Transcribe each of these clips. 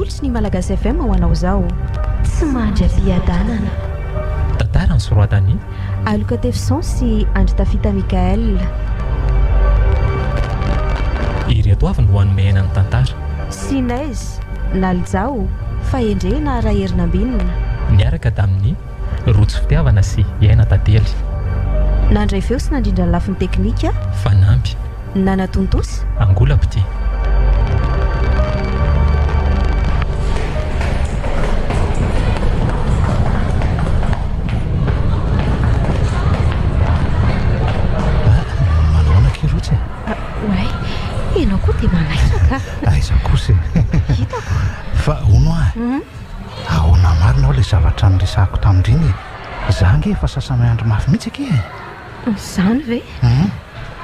tolotra ny Malagasy FM ho anao zao. Tsy mandra-piadanana. Tantara ny soroatany Aloka Tefson sy Andry Tafita Mikael. ireto avy no hanomehana ny tantara. Sinez Nalzao fahendrena raha herinambinina. Niaraka tamin'ny rojo fitiavana sy iaina tantely. Nandray feo sy nandrindra ny lafiny teknika. Fanampy Nanatontosa Angola-Pity. Ianao koa dia manaisaka. Aiza kosa Hitako. Fa ono ahoana marina ilay zavatra niresahako tamindriny. Za nge efa sasana andro mafy mihitsy ake. Izany ve?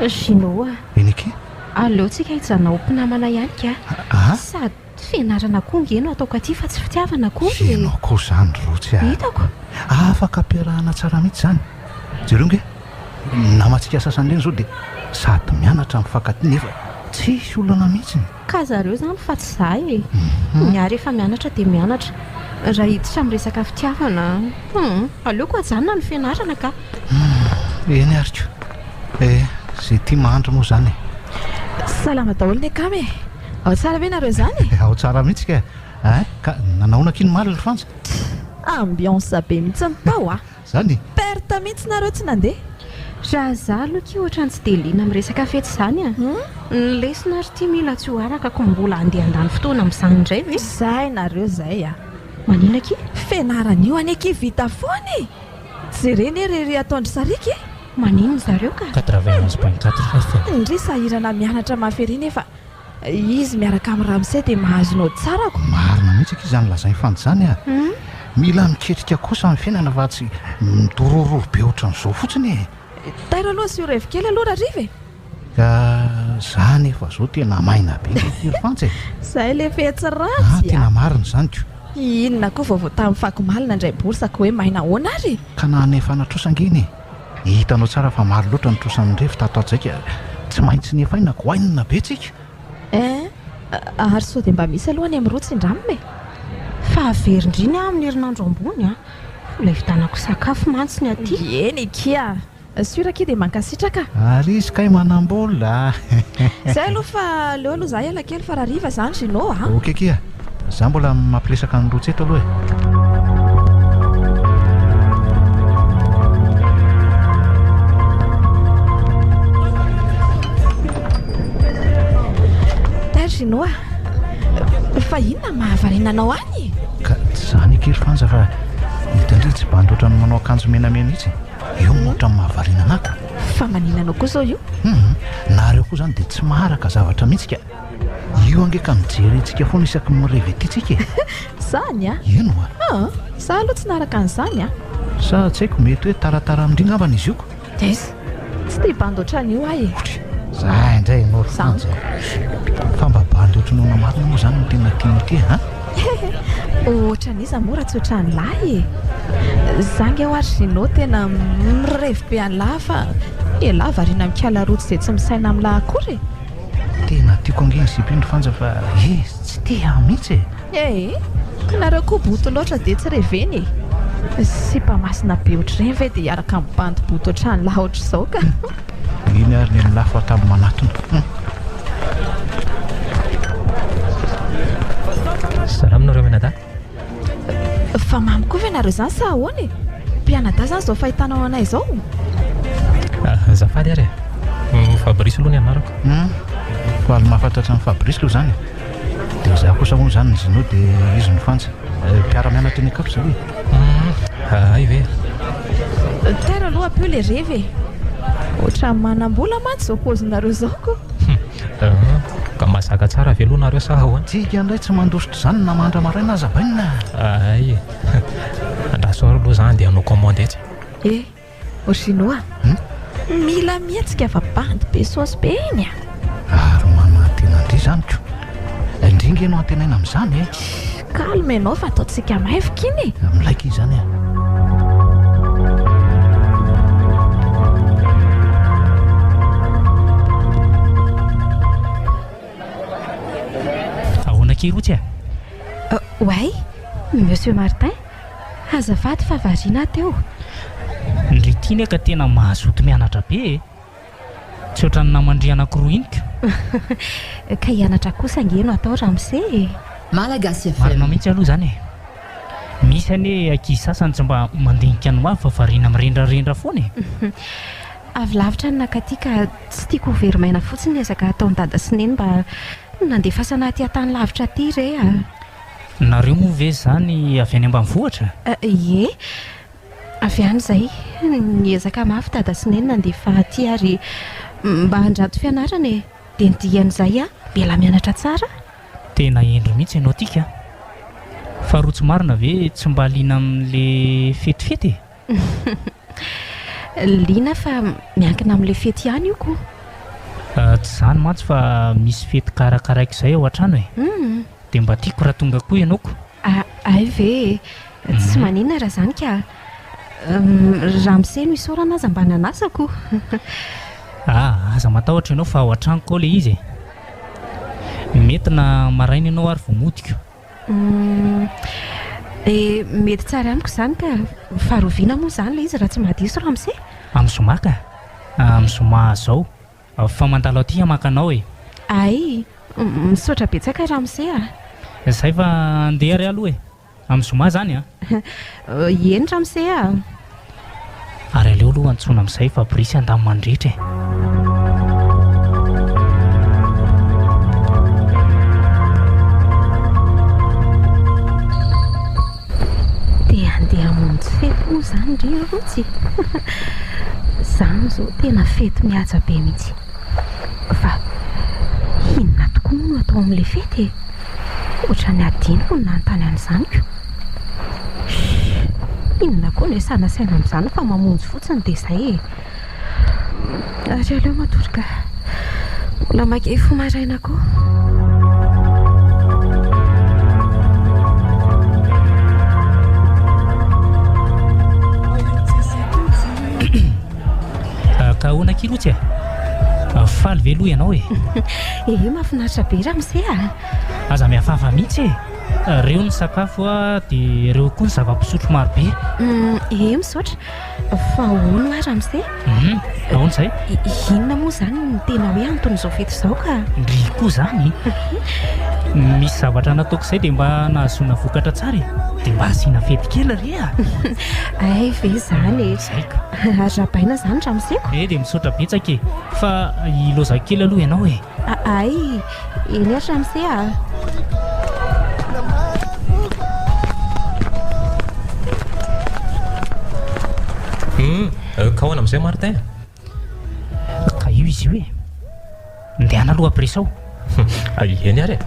Chinois. Eny ake? Aleotsika hijanao mpinamana ihany ka. Sady fianarana koa ngeno ataoko aty fa tsy fitiavana koa. Ianao koa izany rotsy Hitako. Afaka ampiarahana tsara mihitsy izany. Jereo nge namatsika sasany ireny zao dia sady mianatra mifankatia nefa tsisy olana mihitsy. Ka zareo izany fa tsy zahay miary efa mianatra dia mianatra. Raha hiditra amin'ny resaka fitiavana aleoko ajanona ny fianarana ka. Eny ariko. Zay tia mahandro moa izany. Salama daholo ny akamy. Ao tsara ve nareo izany? Ao tsara mihitsy ka. Ka nanaona kino maly ny Frantsa? Ambiance be mihitsy ny tao Zany? Perta mihitsy nareo tsy nandeha. Raha za aloha ki ohatrany tsy dia liana amin'ny resaka fety izany ny lesona ary tia mila tsy ho araka ko mbola andeha andany fotoana amin'izany indray ve? Zay nareo zay Manina ki? Fianaran'io any aky vita foany. Jereny rery ataondry sariky. Manino zareo ka? 91.4 FM. Ndry sahirana mianatra mafy nefa izy miaraka amin'ny Ramsey dia mahazonao tsarako. Marina mihitsy aky izany lazainy fanjany mila miketrika kosa amin'ny fiainana fa tsy midorororo be ohatran'izao fotsiny. Tairo aloha sy revo kely aloha rarive. Ka zany efa zao tena maina be firy fantsy. Zay le fetsy ratsy. Tena marina izany ko. Inona koa vao tamin'ny fakomalina indray borsaka hoe maina ahoana ary? Ka nanefa trosangeny. Hitanao tsara fa maro loatra ny trosan'ny revo tato atsaika. Tsy maintsy nefaina koainina be tsika. Ary sao dia mba misy aloha ny amin'ny rotsy indramime. Fa averindriny amin'ny herinandro ambony ilay vitanako sakafo mantsy ny aty. Eny kia. Suraki dia mankasitraka. Ary izy kay manambola. Zay aloha fa aleo aloha za ela kely fa raha riva izany Chinois Okey kia. Za mbola mampiresaka ny rotsy eto aloha Tairo Chinois. Fa inona mahavarinanao any? Ka zany akery fanza fa hitandry tsy bandy ohatran'ny manao akanjo menamena mihitsy. Io moatra mahavarina anaka. Fa maninanao koa zao io? Nareo koa zany dia tsy maharaka zavatra mihitsy ka. Io ange ka mijerentsika foana isaky mirevetytsika. Zany Ino za aloha tsy naraka an'izany Sa tsy haiko mety hoe taratara amindry ngambana izy io ko. Des tsy dia bandy ohatran'io Za indray ianao fanza. Fa mba bandy ohatran'ona marina moa zany no tena tiany ity Ohatran'iza moa raha tsy ohatran'ny lahy Zange ho ary Chinois tena mirevy be an'ny lahy fa lahy variana mikala rotsy izay tsy misaina amin'ny lahy akory. Tena tiako angeny sipindry fanja fa tsy tia mihitsy Nareo koa boto loatra dia tsy reveny sy mpamasina be ohatr'ireny ve dia hiaraka amin'ny bandy boto ohatran'ny lahy ohatr'izao ka. Iny ary ny lafo atabo manatona. Salaminareo menada. Fa mamy koa ve nareo izany sa ahoana mpianada izany izao fahitanao anay izao? Azafady ary Fabrice aloha ny anarako. Fa aly mahafantatra ny Fabrice aloha zany. Dia za kosa moa zany ny Zino dia izy ny fantsa. Mpiara-mianatra ny akapo zao Ay ve. Tairo aloha apio le revy ohatran'ny manam-bola mantsy izao paozinareo izao koa. Ka mazaka tsara ve aloha nareo sa ahoana? Tsika indray tsy mandositra izany na mandra maraina aza bainina. Ay andrasoaro aloha zany dia hanao commande etsy. O Chinois mila mihetsika fa bandy be saosy be iny Ary manantena indry zany ko. Indringa ianao antenaina amin'izany Calme ianao fa ataontsika maivika iny Milaika izany Ahoana kely rotsy Oay, Monsieur Martin, azafady fa variana teo. Ndritiny ka tena mahazoto mianatra be tsy ohatran'ny namandry anankiroa inika. Ka hianatra kosa angeno atao Ramsey. Malagasy marina FM. mihitsy aloha zany e. Misy ane ankizy sasany tsy mba mandinika ny mafy fa variana mirendrarendra foana e. Avy lavitra ny nakaty ka tsy tiako ho verimaina fotsiny ezaka ataon'ny dada sy neny mba nandefasana aty an-tany lavitra aty re a. Nareo moa ve zany avy any ambanivohitra? Ie, avy any izay niezaka mafy dada sy neny nandefa aty ary mba handrato fianarana e. Dia nidian'izay a bela mianatra tsara. Tena endry mihitsy ianao tika. Fa roa tsy marina ve tsy mba liana amin'le fetifety e? Liana fa miankina amin'ilay fety ihany io ko. Tsy zany mantsy fa misy fety karakaraika izay ao an-trano e. Dia mba tiako raha tonga koa ianao ko. Ay ve, tsy maninona raha zany ka Ramsey no isaorana aza mba nanasako. Aza matahotra ianao fa ao an-tranoko ao le izy e. Mety na maraina ianao ary vao modiko. Mety tsara amiko zany ka faharoviana moa zany le izy raha tsy mahadiso Ramsey. Amin'ny zoma ka? Amin'ny zoma zao fa mandalo aty hamaka anao e. Ay, misaotra betsaka Ramsey a. Izay fa andeha ry aloha e. Amin'ny zoma zany a. Eny Ramsey a. Ary aleo aloha antsoina amin'izay Fabrice andamy mandritra e. Dia andeha hamonjy fety moa zany ry rotsy. Zany zao tena fety mihaja be mihitsy. Fa inona tokoa moa no atao amin'ilay fety e? Ohatran'ny adiniko no nanontany an'izany ko. Inona koa no sanasaina amin'izany fa mamonjy fotsiny dia izay e. Ary aleo matorika mbola makey fo maraina koa. Ka ahoana kilotsy e? Faly ve aloha ianao e? Mahafinaritra be Ramsey a. Aza mihafahafa mihitsy e. Reo ny sakafo a dia reo koa ny zava-pisotro maro be. Misaotra fa ahoana Ramsey? Ahoana izay? Inona moa zany no tena hoe anton'izao fety izao ka? Ry koa zany. Misy zavatra nataoko izay dia mba nahazoana vokatra tsara e. Dia mba asiana fety kely ry a. Ay ve zany e. Izay ka. Arabaina zany Ramsey ko. Dia misaotra betsaka e. Fa iloza kely aloha ianao e. Ay, eny ary Ramsey a. Ka ahoana amin'izay Martin? Ka io izy io e. Ndehana aloha apresa ao. Eny ary e.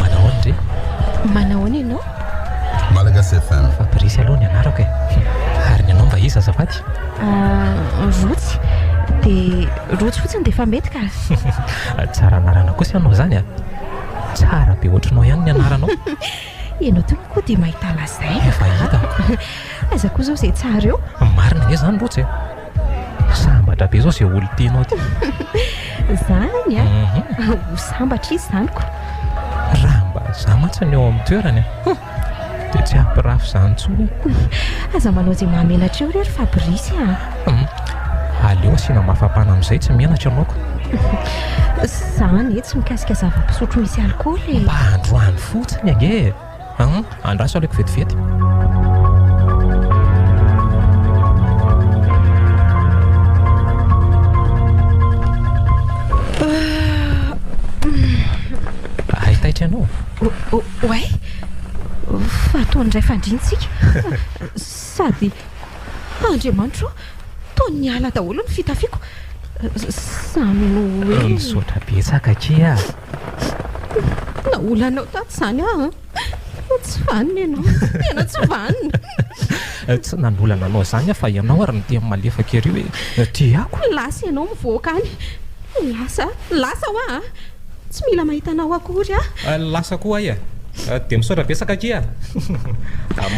Manahoana ndre? Manahoana ianao? Malagasy FM. Fabrice aloha ny anarako e. Ary ny anao mba iza azafady? Rotsy. Dia rotsy fotsiny dia efa mety ka. Tsara anarana kosa ianao zany a. Tsara be ohatranao ihany ny anaranao. Ianao teo koa dia mahita lazay. Efa hita. Aiza koa izao izay tsara eo. Marina nge zany rotsy e. Sambatra be izao izay olo tianao ty. Zany a. Ho sambatra izy zany ko. Raha mba za mantsy ny eo amin'ny toerany dia tsy ampirafy izany intsony. Aza manao izay mahamenatra eo rery Fabrice a. Aleo asiana mafapana amin'izay tsy mianatra ianao ko. Zany tsy mikasika zava-pisotro misy alkôly. Mba androany fotsiny ange. Andraso aleko vetivety. Ahitaitra ianao? Oay, fa ataon'indray fandrintsika. Sady Andriamanitro, taony ny ala daholo ny fitafiako. Samy no hoe Misaotra betsaka ke a. na olanao tato izany a. Tsy vanina ianao, tena tsy vanina. Tsy nanolana anao zany fa ianao ary ny tena malefaka ery hoe tiako. Lasa ianao mivoaka any. Lasa ho a. Tsy mila mahita anao akory a. Lasa koa ay dia misaotra betsaka ke a.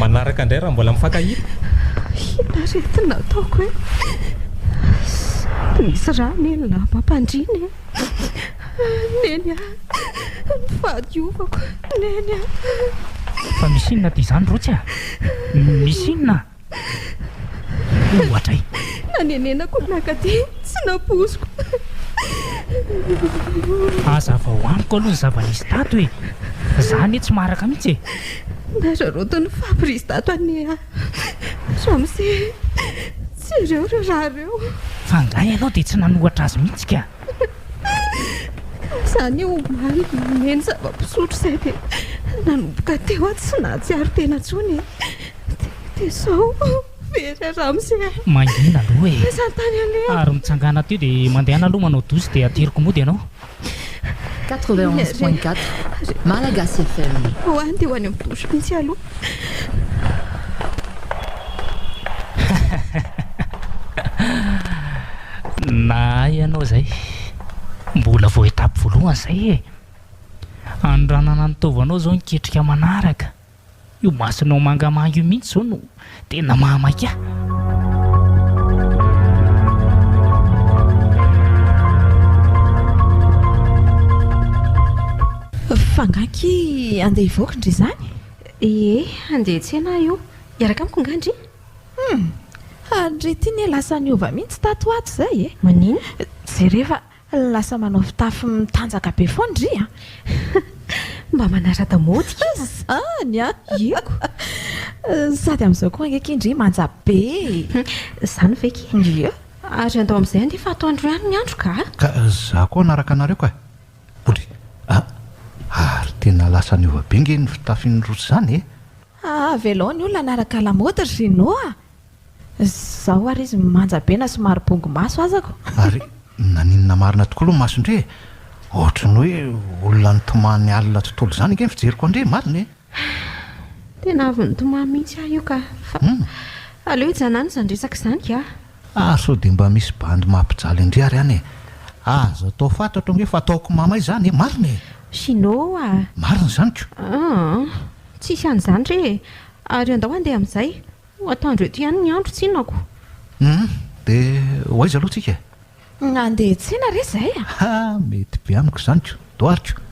Manaraka indray raha mbola mifankahita. Hitaretina ataoko hoe Misy rany la mampandriny neny fahadiovako neny fa misy inona ty izany rotsy a? Misy inona? Ohatray nanenenako nakaty tsy napoziko azava ho amiko aloha ny zava-nisy tato hoe zany tsy maharaka mihitsy e. nararotony fabrizy tato any samse tsy ireo raha reo fa ngay ianao dia tsy nanohatra azy mihitsy ka. zany omaly meny zava-pisotro izay dia nanomboka teo a tsy nahatsiaro tena ntsony dia sao very ramse mangina aloha e. zantany ale ary mitsangana teo dia mandehana aloha manao dozy dia ateriko mody ianao. 91.4 Malagasy FM. ho any dia ho any amin'ny dosy mihitsy aloha. na ianao zay mbola vao etape voalohany zay e. andranana nitaovanao zao niketrika manaraka io masonao mangamanga io mihitsy zao no tena mahamaka. fangaky andeha ivoaka ndry zany? Andeha tsena io iaraka amiko ngandry. Andry ty ny lasa niova mihitsy tato ato zay e. Manino? Jereva lasa manao fitafy mitanjaka be foandry a. Mba manarata modika zany a iko sady amin'izao koa angekindry manja be zany veky ia ary andao amin'izay andefa atao andro ihany ny andro ka za koa naraka anareo ka body ary tena lasa niova be nge ny fitafiny rotsy zany e. velao ny olona naraka lamaody rino a zaho ary izy manja be na somary bongo maso azako. Ary naninona marina tokoa aloha masondre ohatrany hoe olona nitomany alina tontolo zany nge fijeriko andre marina e. tena avy nitomany mihitsy io ka fa aleo ijanany zany resaka izany ka sao dia mba misy bandy mampijaly indri ary any e. azo atao fantatra nge fa ataoko mamay zany e marina e. Sino marina zany ko tsisy an'izany re ary andao andeha amin'izay atandro eto ihany ny andro tsinako. dia hoaiza aloha tsika andeha tsina re zay a mety be amiko zany ko doariko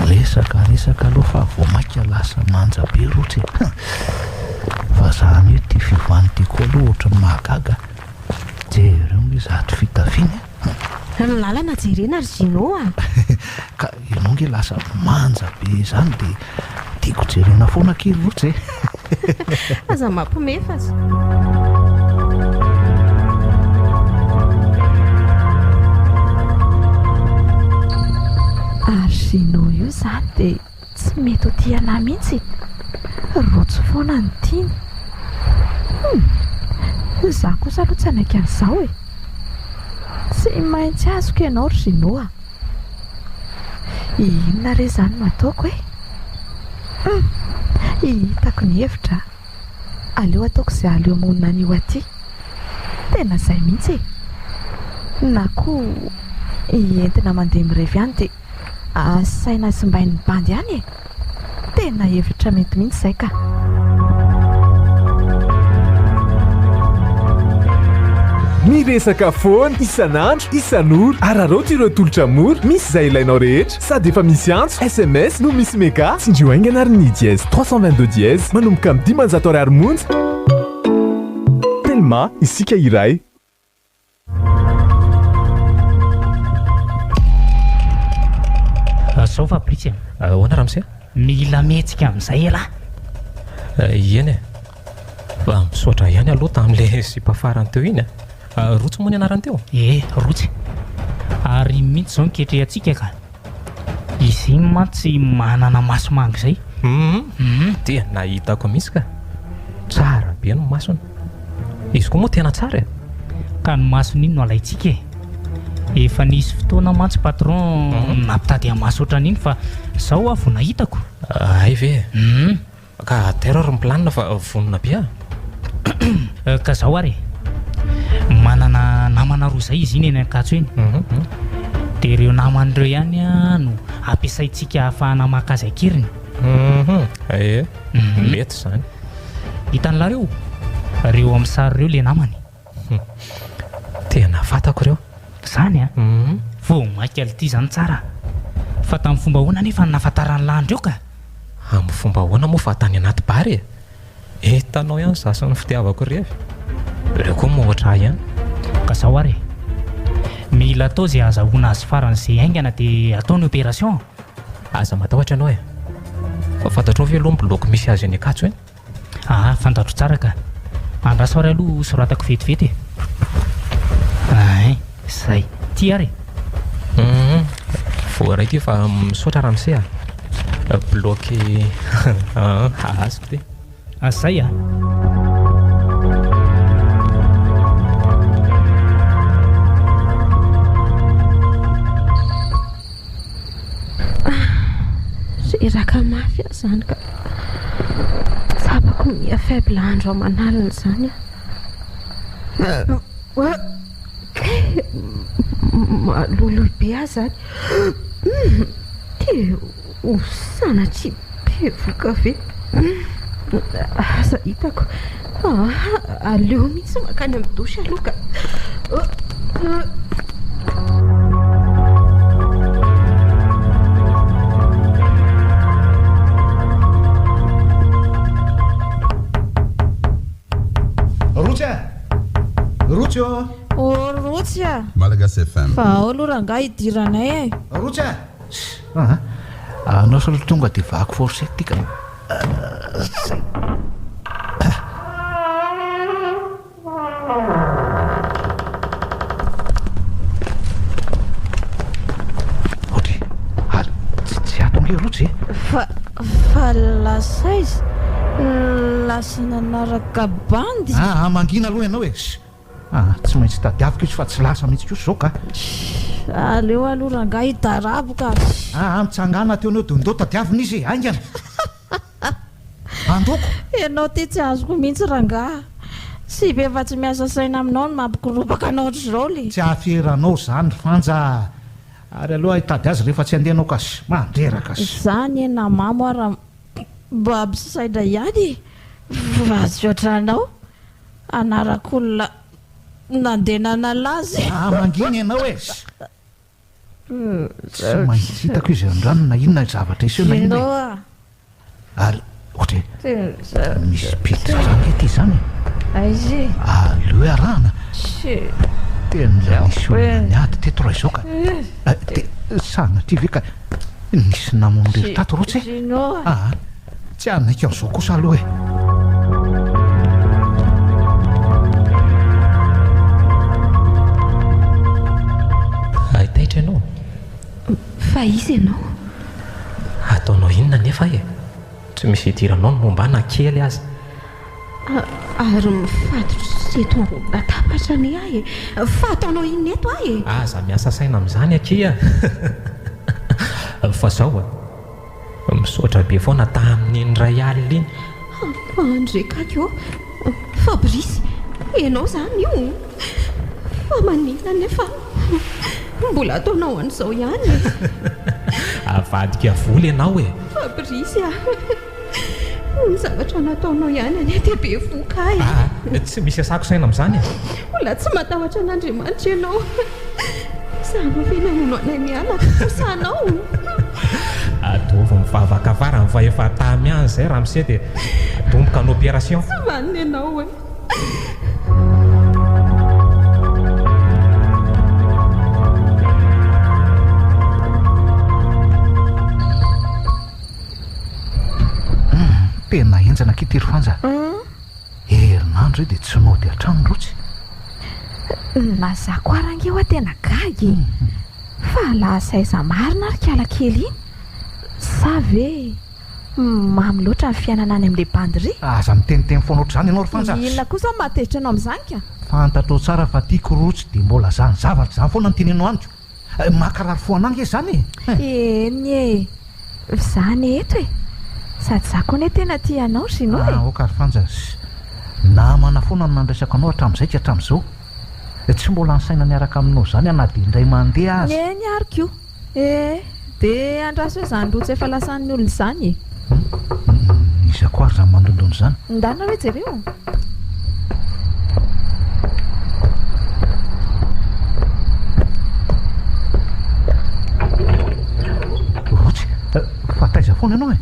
resaka aloha fa voamaika lasa manja be rotsy fa zany hoe ty fivany tiako aloha ohatra ny mahagaga jereo hoe zato fitafiny ny lalana jerena ry Gino ka ianao nge lasa manja be zany dia tiako jerena foana kely rotsy e. aza mampimefa azy ary Gino io zany dia tsy mety ho tiana mihitsy rotsy foana ny tiany. Za kosa aloha tsy anaiky an'izao e. Tsy maintsy azoko ianao ry Gino a. Inona re zany no ataoko e? Hitako ny hevitra aleo ataoko izay aleo monina an'io aty. Tena izay mihitsy e. Na koa entina mandeha mirevy ihany dia asaina sy mbain'ny bandy ihany e. Tena hevitra mety mihitsy izay ka. Miresaka foana isan'andro isan'ora araroty ireo tolotra mora misy izay ilainao rehetra sady efa misy antso SMS no misy mega tsindrio aingana ary ny dièse 322 dièse manomboka amin'ny 10 ariary monja telma isika iray. Zao Fabrice ahoana ramose mila mihetsika amin'izay ela ieny e misotra ihany aloha tamin'ilay sipafarany teo iny rotsy moa ny anarany teo rotsy ary mihitsy zao niketry atsika ka izy iny mantsy manana masomanga izay dia nahitako mihitsy ka tsara be no masony izy koa moa tena tsara e ka ny masony iny no alaitsika e. Efa nisy fotoana mantsy patron nampitady amaso ohatran'iny fa zao avo nahitako ay ve ka terror miplanina fa vonona be ka zao ary manana namana roa zay izy iny eny Ankatso eny dia ireo naman'ireo ihany no ampiasaintsika ahafahana maka azy akiriny mety zany hitan'lareo reo amin'ny sary reo le namany tena fatako reo zany a vao maika ity zany tsara fa tamin'ny fomba hoana nefa nafatarany landreo ka amin'ny fomba hoana moa fa tany anaty bary hitanao ihany zasany fitiavako revy reo koa mohatra ihany ka zao ary mila atao zay azahoana azy faran'izay aingana dia ataony opération aza matahotra anao fa fantatrao ve aloha miloko misy azy any akatso fantatro tsara ka andraso ary aloha soratako vetivety zay ty ary voaray ty fa misaotra ramse bloqué azoko ty zay raka mafy zany ka sabako mia faible andro amanalana zany malolo be azy zany te osana tsy be voka ve aza hitako aleo mihitsy makany amin'ny dosy aloha ka rotsy rotsy Malagasy FM fa ao aloha raha nga hidiranay rotsy anao solo tonga dia vako force tika otry tsy atonge rotsy fa lasaizy lasa nanaraka bandy mangina aloha ianao tsy maintsy tadiaviko izy fa tsy lasa mihitsy kosa zao ka aleo aloha raha nga hitaraboka mitsangana teo anao dondao tadiavina izy aingana andoko ianao ty tsy azoko mihitsy ranga sy be efa tsy miasa saina aminao no mampikorobaka anao ohatry zao le tsy aferanao zany fanja ary aloha hitady azy rehefa tsy andehanao kasy mandreraka zany na mamo ara mba ampisasaina ihany vazoatranao anarak'olona nandenana lazy manginy ianao tsy maintsy hitako izy andrano na inona zavatra iseo na ary ohatra misy pitra zany ety zany aizy aleo arahana tena misy olona niady teto raha izao ka sanatry ve ka nisy namony rery tato rotsy tsy anaika zao kosa aloha ahitaitra ianao fa izy ianao ataonao inona nefa tsy misy hidiranao no mombana kely azy ary mifatotra seto atapatra ny ahy fa ataonao inona eto ahy aza miasa saina amin'izany akia fa zao misaotra be foana tamin'iny ray alina iny andrekako Fabrice ianao zany io fa manina nefa mbola ataonao an'izao ihany avadika voly ianao Fabrice ny zavatra nataonao ihany ane dia be voka tsy misy asako saina amin'izany mbola tsy matahotra an'Andriamanitra ianao sano ve namono anay mialaka kosanao adovy mivavaka varany fa efa tamiany zay raha mise dia atomboka ny opération tsy vaniny ianao tena enjana kitery fanja herinandro dia tsy mody hatrano rotsy nazako arangeo a tena gagy fa lasaiza marina ary kala kely iny sa ve mamy loatra ny fiainana any amin'le banderie aza miteniteny foana oatra zany ianao ry fanja inona kosa matehitra anao amin'izany ka fantatrao tsara fa tiako rotsy dia mbola zany zavatra zany foana nytenenao aniko makarary foanangy zany eny zany eto sady zako ane tena tianao sinoa okary fanja namana foana no nandraisako anao hatramin'izay tsy hatramin'izao tsy mbola nysaina niaraka aminao zany anadea indray mandeha azy eny ariko dia andraso hoe zany rotsy efa lasan'ny olona izany iza koa ary zany mandondony zany ndana hoe jereo rotsy fataiza foana ianao e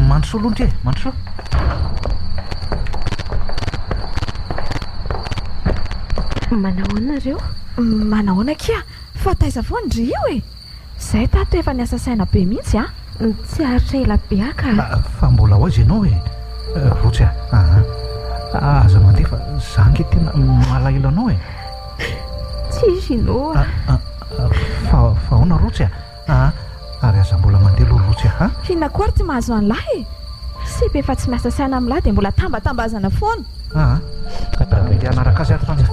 mandrosoa aloha ndre mandrosoa manahoanareo manahoana kia fataiza foana ndry io e zay tato efa niasa saina be mihitsy a tsy aritra ela be aka fa mbola ho aizy ianao e rotsy aza mandefa zange tena malaelo anao e tsy izy inao fa ahoana rotsy ary aza mbola mandeha aloha rotsy hina koa ary tsy mahazo an'lahy e sy be efa tsy miasa saina amin'lahy dia mbola tambatambazana foana de anaraka azy atranja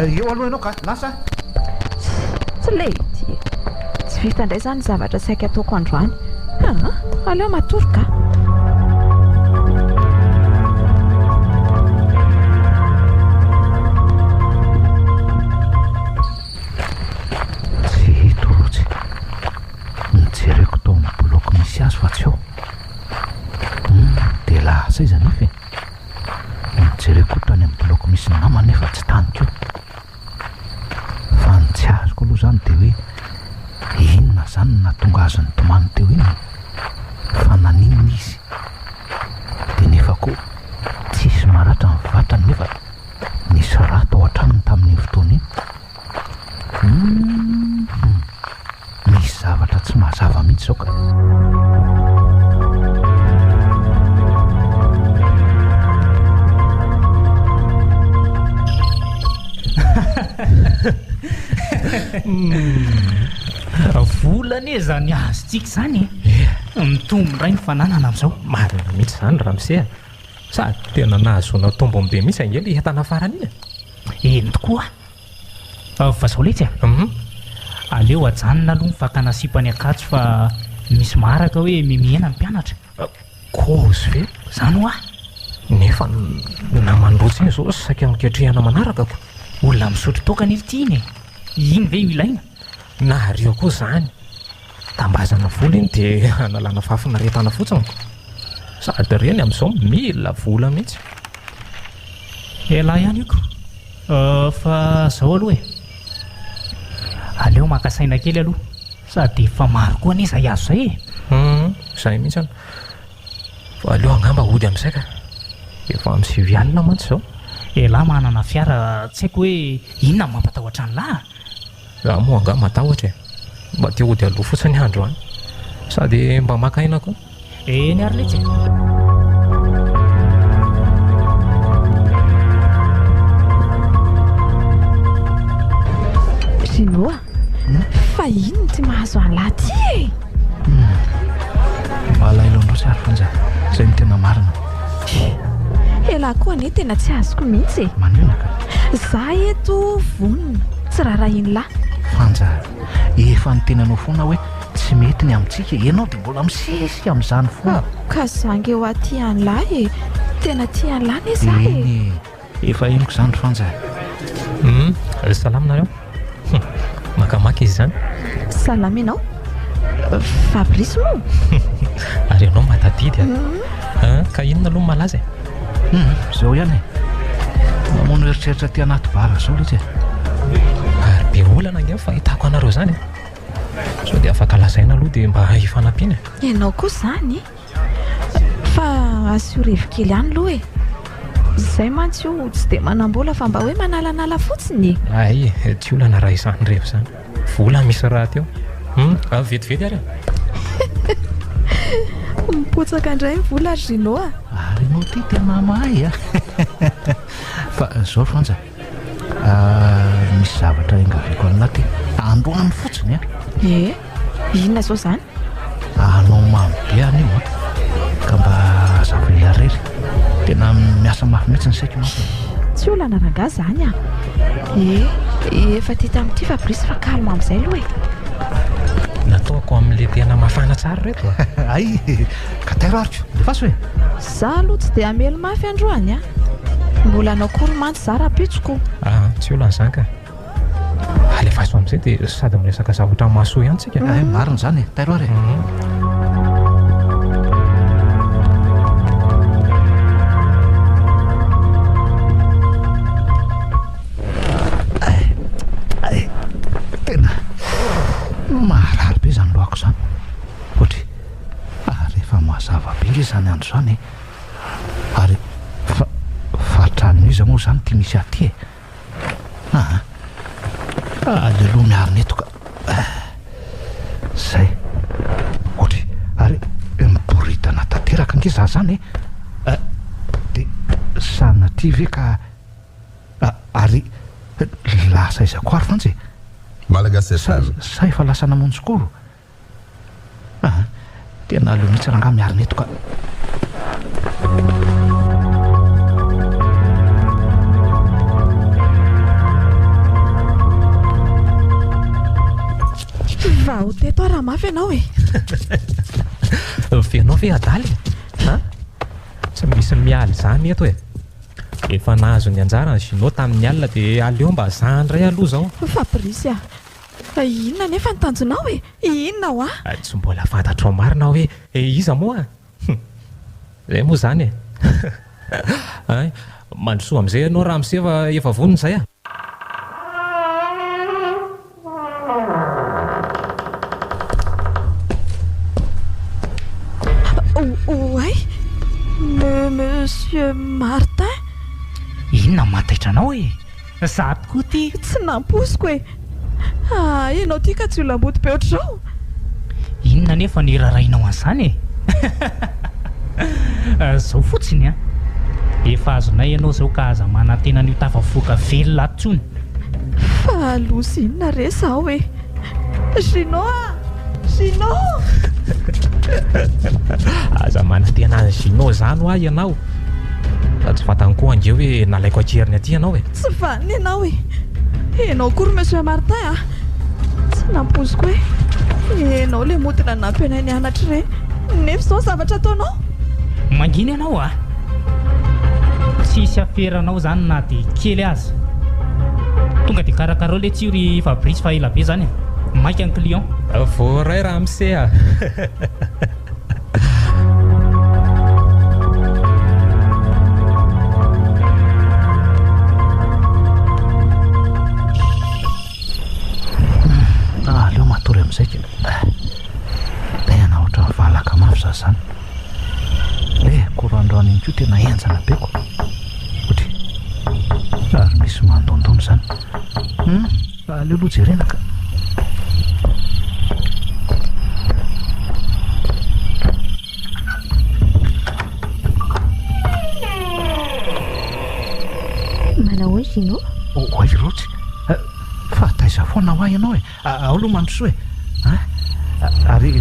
eo aloha ianao ka lasa tsy lety tsy vita indray zany zavatra saika ataoko androany aleo matoroka tsy hito rotsy mijereko tao amin'ny boloko misy azy fa tsy eo dia lasa izy anefa e mijereko tany amin'ny boloko misy namana nefa tsy taniko fa ny tsy azoko aloha zany dia hoe inona zany natonga azy ny tomany teo iny fa naninona izy dia nefa koa tsisy maratra ny vatany nefa nisy raha tao an-tranony tamin'ny fotoana iny misy zavatra tsy mahazava mihitsy zao ka volana e zany azotsika zany mitombondray ny fananana amin'izao marina mihitsy zany raha misea sady tena nahazona tombo ambe mihitsy angely entana farany iny tokoa fa zao letsy aleo ajanona aloha mifakana sipany akatsy fa misy maraka hoe mimiena ny mpianatra kozy ve zany ho nefa namandrotsy iny zao saika miketrehana manarakako olona misotro tokana iry ty iny iny ve ilaina na rio koa zany tambazana vola iny dia analana fafinaretana fotsiny sady reny amin'izao mila vola mihitsy elahy ihany iko fa zao aloha e aleo makasaina kely aloha sady efa maro koa aniza iazo zay e zay mihitsy any fa aleo angamba ody amin'izay ka efa amin'ny 7 alina mantsy zao elahy manana fiara tsy haiko hoe inona mampatahotra ny lahy raha moa angamba matahotra e mba tia ody aloha fotsiny andro any sady mba makaina koa eny ary letsy Rinoa fa ino tsy mahazo an'lahy ty e malailo androtsy ary fanja zay ny tena marina elahy koa ane tena tsy azoko mihitsy e manonaka za eto vonona tsy raharainy lahy fanja efa ny tenanao foana hoe tsy mety ny amintsika ianao dia mbola misisy amin'izany foana ka zange ho aty an'lahy e tena ty an'lahy ne za e eny efa eniko zany fanja salaminareo makamaky izy zany salama ianao Fabrice moa ary ianao matadidy ka inona aloha malaza e zao ihany e mamono eritreritra ty anaty bara zao letsy ary be olana nge fahitako anareo zany sao dia afaka lazaina aloha dia mba hifanampiana ianao koa zany fa asorevy kely ihany aloha e zay mantsy io tsy dia manambola fa mba hoe manalanala fotsiny ay tsy olana raha izany revo zany vola misy raha teo vetivety ary mipotsaka indray ny vola ary Rinoa ary anao ty tena mahay fa zao fanja misy zavatra ingaviko aminah ty androany fotsiny inona zao zany anao mamy be any io ka mba zavela rery tena miasa mafy mihitsy ny saiko manko tsy olana ranga zany efa ty tamin'ity Fabrice fa kalma amin'izay aloha e nataoko amin'le tena mafana tsara reto ay ka tairoariko lefaso hoe za aloha tsy dia amelo mafy androany mbola anao koromanty za raha-pitsoko tsy olan'izany ka alefaso amin'izay dia sady miresaka zavatra mahasoa ihany tsika marina zany e tairoary nge zany andro zany ary fatrano izy moa zany ty misy aty aleloha miarina eto ka zay ohatra ary miboritana tanteraka nge za zany de sanaty ve ka ary lasa izako ary fantsy Malagasy FM sa efa lasa namonjy skoro tena aleo mihitsy raha nga miarina eto ka va ho teto raha mafy ianao e fianao ve adaly tsy misy mialy zany eto e efa nahazo ny anjara ny zinao tamin'ny alina dia aleo mba zandray aloha zao Fabrice inona nefa ny tanjonao e inona ho tsy mbola fantatrao marina hoe iza moa zay moa zany e ay mandrosoa amin'izay ianao raha misefa efa vonona zay oay Monsieur Martin inona mataitra anao e za tokoa ty tsy namposiko e ianao ty ka tsy olambody be ohatr'izao inona nefa ny rarainao an'izany e zao fotsiny efa azonay ianao zao ka aza manantena n'io tafavoaka velona atsony fa alozy inona re zaho e Gino aza manantena ny Gino zany ho ianao fa tsy fantany koa ange hoe nalaiko akeriny aty ianao e tsy vaniny ianao e ianao kory Monsieur Martin tsy nampoziko hoe ianao le modina nampianay nianatra re nefa zao zavatra ataonao mangina ianao tsisy aferanao zany na dia kely azy tonga dia karakarao le tsiry Fabrice fa ela be zany maika ny client voaray raha mise aleo matory amin'izay ke tena ohatra valaka mafy za zany korandroany iny ko tena enjana beko ohatra ary misy mandondony zany aleo aloha jerenaka manao hoe Gino oay rotsy fa taiza foana ho ahy ianao e ao aloha mandrosoa ary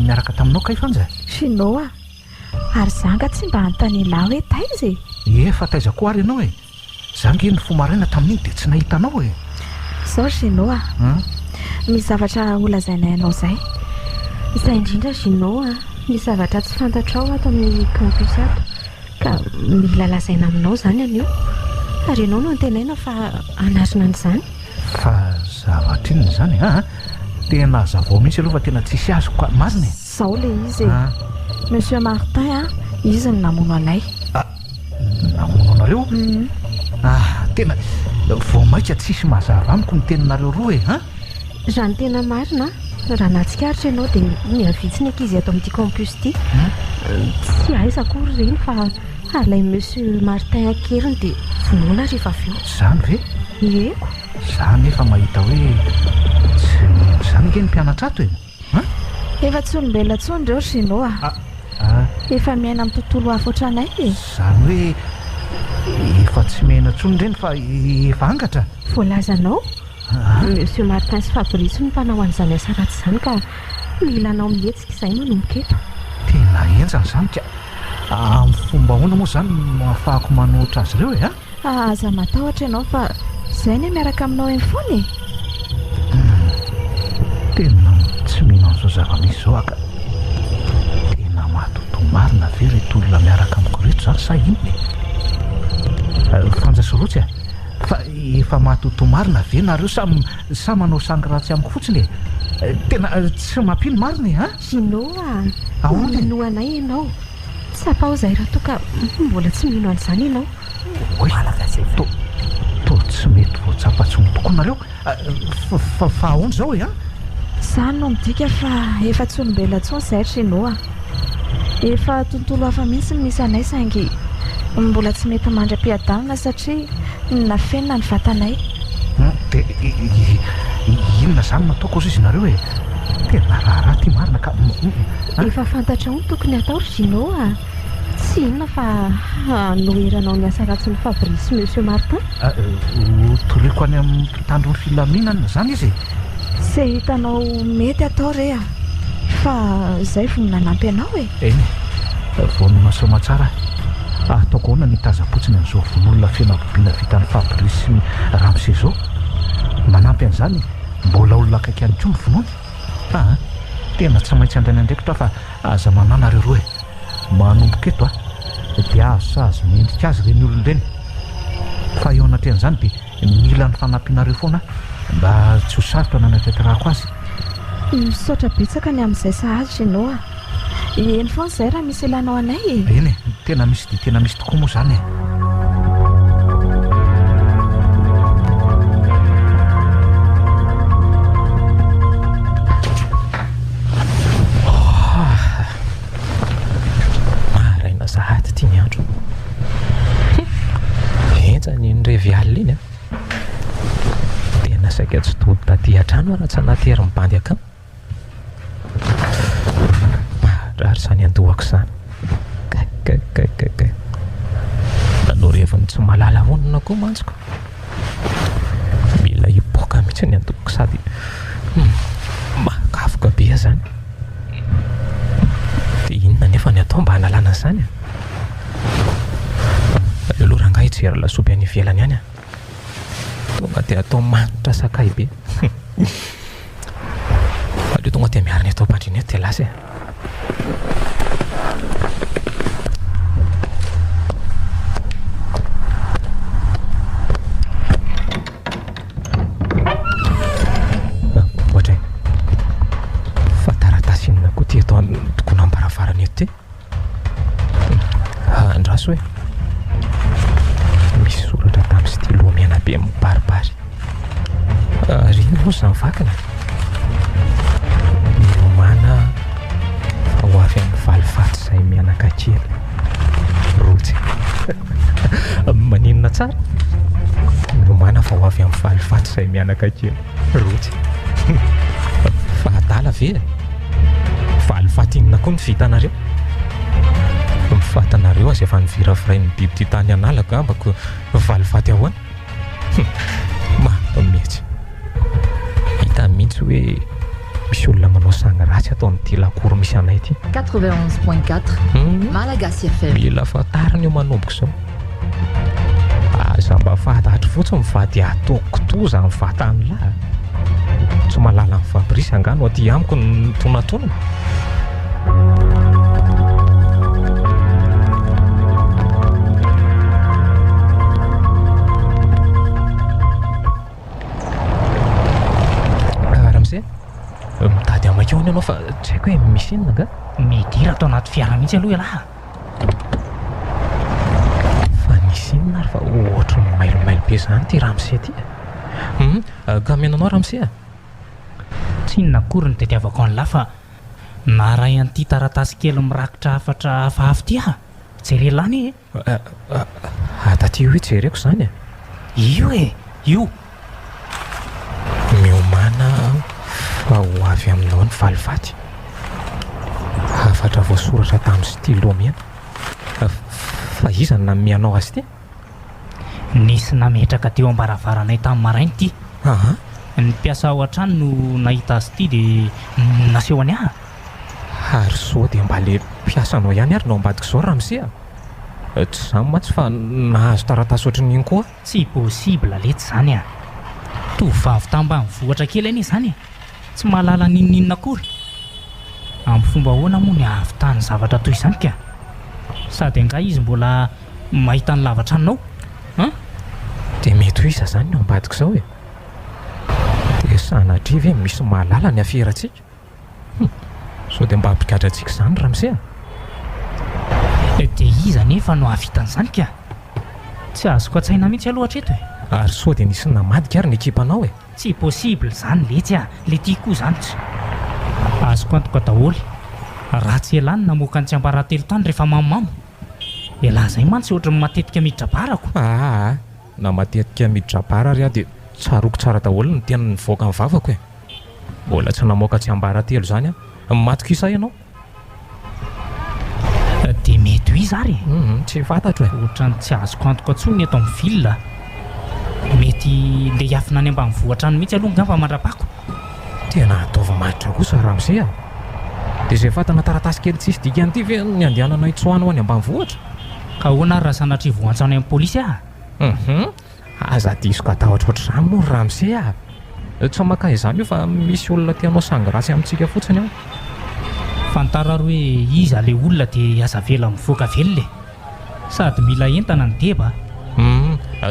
miaraka taminao kay fanja Gino ary zanga tsy mba hanontany lahy hoe taiza efa taiza koa ary ianao e zange ny fomaraina tamin'iny dia tsy nahitanao e zao Gino misy zavatra olazainay ianao zay izay indrindra Gino misy zavatra tsy fantatrao ato amin'ny campus ato ka mila lazaina aminao zany anio ary ianao no antenaina fa anarina an'izany fa zavatra inony zany tena zavao mihitsy aloha fa tena tsisy azo ka marina e zao le izy Monsieur Martin izy ny namono anay namono anareo tena vao maika tsisy mazava amiko ny teninareo roa e zany tena marina raha natsikaritra ianao dia miavitsy ny ankizy ato amin'ity campus ity tsy aizakory reny fa alay Monsieur Martin akeriny dia vonoina rehefa avy eo zany ve eko zany efa mahita hoe tsy mino zany nge ny mpianatra ato e efa tsy olombelona tsony reo Gino efa miaina amin'ny tontolo hafa ohatranay zany hoe efa tsy mihena tsony reny fa efa angatra voalazanao Monsieur Martin sy Fabrice ny mpanao an'izany asa ratsy zany ka mila anao mihetsika izay manomboka eto tena enjany zany ka amin'ny fomba hoana moa zany mahafahako manohitra azy ireo e aza matahotra ianao fa izay ny miaraka aminao eny foana tena tsy mino an'izao zava-misy zao aka tena mahatoto marina ve reto olona miaraka amiko reto zany sa inony fanjasa rotsy fa efa mahatoto marina ve nareo sa manao sangy ratsy amiko fotsiny tena tsy mampino marina Gino mino anay ianao sapao zay raha toka mbola tsy mino an'izany ianao to tsy mety voatsapatsony tokoa nareo fa ahoana zao e zany no midika fa efa tsy olombelona tsony zay Gino Efa tontolo hafa mihitsy ny misy anay saingy mbola tsy mety mandra-piadalina satria nafenina ny vatanay. Dia inona zany nataoko ozy izy nareo e? Tena raharaha ty marina ka efa fantatra ho tokony atao ry Gino a. Tsy inona fa noheranao ny asa ratsy ny Fabrice Monsieur Martin. Toreko any amin'ny mpitandro ny filaminana zany izy. Izay hitanao mety atao re a, fa izay vao nanampy anao e. Eny voanona soma tsara ataoko ahoana ny tazapotsiny an'izao vonolona fianakaviana vita ny Fabrice Ramsey zao. Manampy an'izany mbola olona akaiky any koa ny vonoana. Tena tsy maintsy andrainandraikitra fa aza mananareo roa e. Manomboka eto dia azo azo mendrika azy ireny olona ireny. Fa eo anatrehan'izany dia mila ny fanampinareo foana mba tsy ho sarotra nanatretrahako azy. Misaotra betsaka ny amin'izay sahazy Gino a. Eny foana izay raha misy ilanao anay e. Eny e, tena misy dia tena misy tokoa moa zany e. Maraina sahady tia ny andro. Entsany ny revy alina iny a. Tena saika tsy tody taty an-trano raha tsy anaty hery mibandy akamo. Marary zany andohako zany. Nanoreviny tsy malala honona koa mantsiko. Mila hipoaka mihitsy ny andohako sady makafoka be zany. Dia inona nefa ny atao mba hanalana zany a? Aloha rangahy hijery lasopy any ivelany any a. Tonga dia atao manitra sakay be. Aleo tonga dia miarina atao bandriny eto dia lasa e. Ohatra fa taratasy inona koa ty atao tokony ambaravarana eto ty. Andraso hoe misy soratra tamin'ny stylo mena be mibaribary. Ry moa izany vakina. Miomana fa ho avy amin'ny valifaty izay mianaka kely. Rotsy. Maninona tsara? Miomana fa ho avy amin'ny valifaty izay mianaka kely. Rotsy. Fahadala ve? Valifaty inona koa ny vitanareo? Mifatanareo azy efa nivira firain'ny biby ty tany analaka ambako valifaty ahoana? Mihitsy. Hita mihitsy hoe misy olona manao sanga ratsy atao amin'ity lakoro misy anay ity. 91.4 Malagasy FM. Mila fatariny io manomboka izao. Aza mba fahatahatra fotsiny mivady ataoko toza amin'ny vatany lahy. Tsy malala amin'ny Fabrice angano aty amiko ny tonatonana. Mitady amakeo any ianao fa tsy haiko hoe misy inona nga? Midira atao anaty fiara mihitsy aloha ialahy. Fa misy inona ary fa ohatry ny mailomailo be zany ty Ramsey ty. Ka menanao Ramsey a? Tsy inona akory ny tadiavako an'lahy fa naray an'ity taratasy kely mirakitra hafatra hafahafa ty a. Jerelany e. Taty hoe jereko zany e. Io e, io. Miomana fa ho avy aminao ny valifaty. Hafatra voasoratra tamin'ny stylo mena. Fa iza ny namianao azy ty? Nisy nametraka teo ambaravarana tamin'ny marainy ty. Ny mpiasa ao an-trano no nahita azy ty dia naseho any aha. Ary sao dia mba le mpiasanao ihany ary no ambadika izao Ramsey a? Tsy izany mantsy fa nahazo taratasy ohatran'iny koa. Tsy possible lety zany a. Tovavy tambanivohitra kely any izany e. Tsy mahalala ninninona akory. Amin'ny fomba ahoana moa ny ahavitany zavatra toy izany ka? Sady anga izy mbola mahita ny lavatra anao? Dia mety ho iza zany no ambadika izao e. Dia sanatria ve misy mahalala ny aferatsika? Sao dia mba ampigadrantsika izany Ramsey a? Dia iza nefa no ahavitan'izany ka? Tsy azoko an-tsaina mihitsy aloha hatreto e. Ary sao dia nisy namadika ary ny ekipanao e. Tsy possible zany letsy a. Le tia koa zany tsy azoko antoka daholo. ratsy elany namoaka ny tsy amparatelo tany rehefa mamamo elazay mantsy ohatrany matetika midrabarako. Na matetika midrabara ary dia tsaroko tsara daholo ny tena nivoaka ny vavako e. Mbola tsy namoaka tsy ambaratelo zany matokisa ianao. Dia mety ho izy ary tsy fantatro e. ohatrany tsy azoko antoka antsony eto amin'ny vilona. Mety le hiafina any ambanivohitra any mihitsy aloha ngamba mandrapako. Tena ataova maritra kosa Ramsey a. Dia izay fatana taratasy kely tsisy dikany ity ve ny andehanana itsoahana ho any ambanivohitra? Ka ahoana raha sanatria voantsana amin'ny pôlisy aza diso ka tahotra ohatr'izany moa Ramsey a. Tsy maka izany io fa misy olona tianao sangrasy amintsika fotsiny ao. Fantararo hoe iza le olona dia aza vela mivoaka velona sady mila entana ny deba.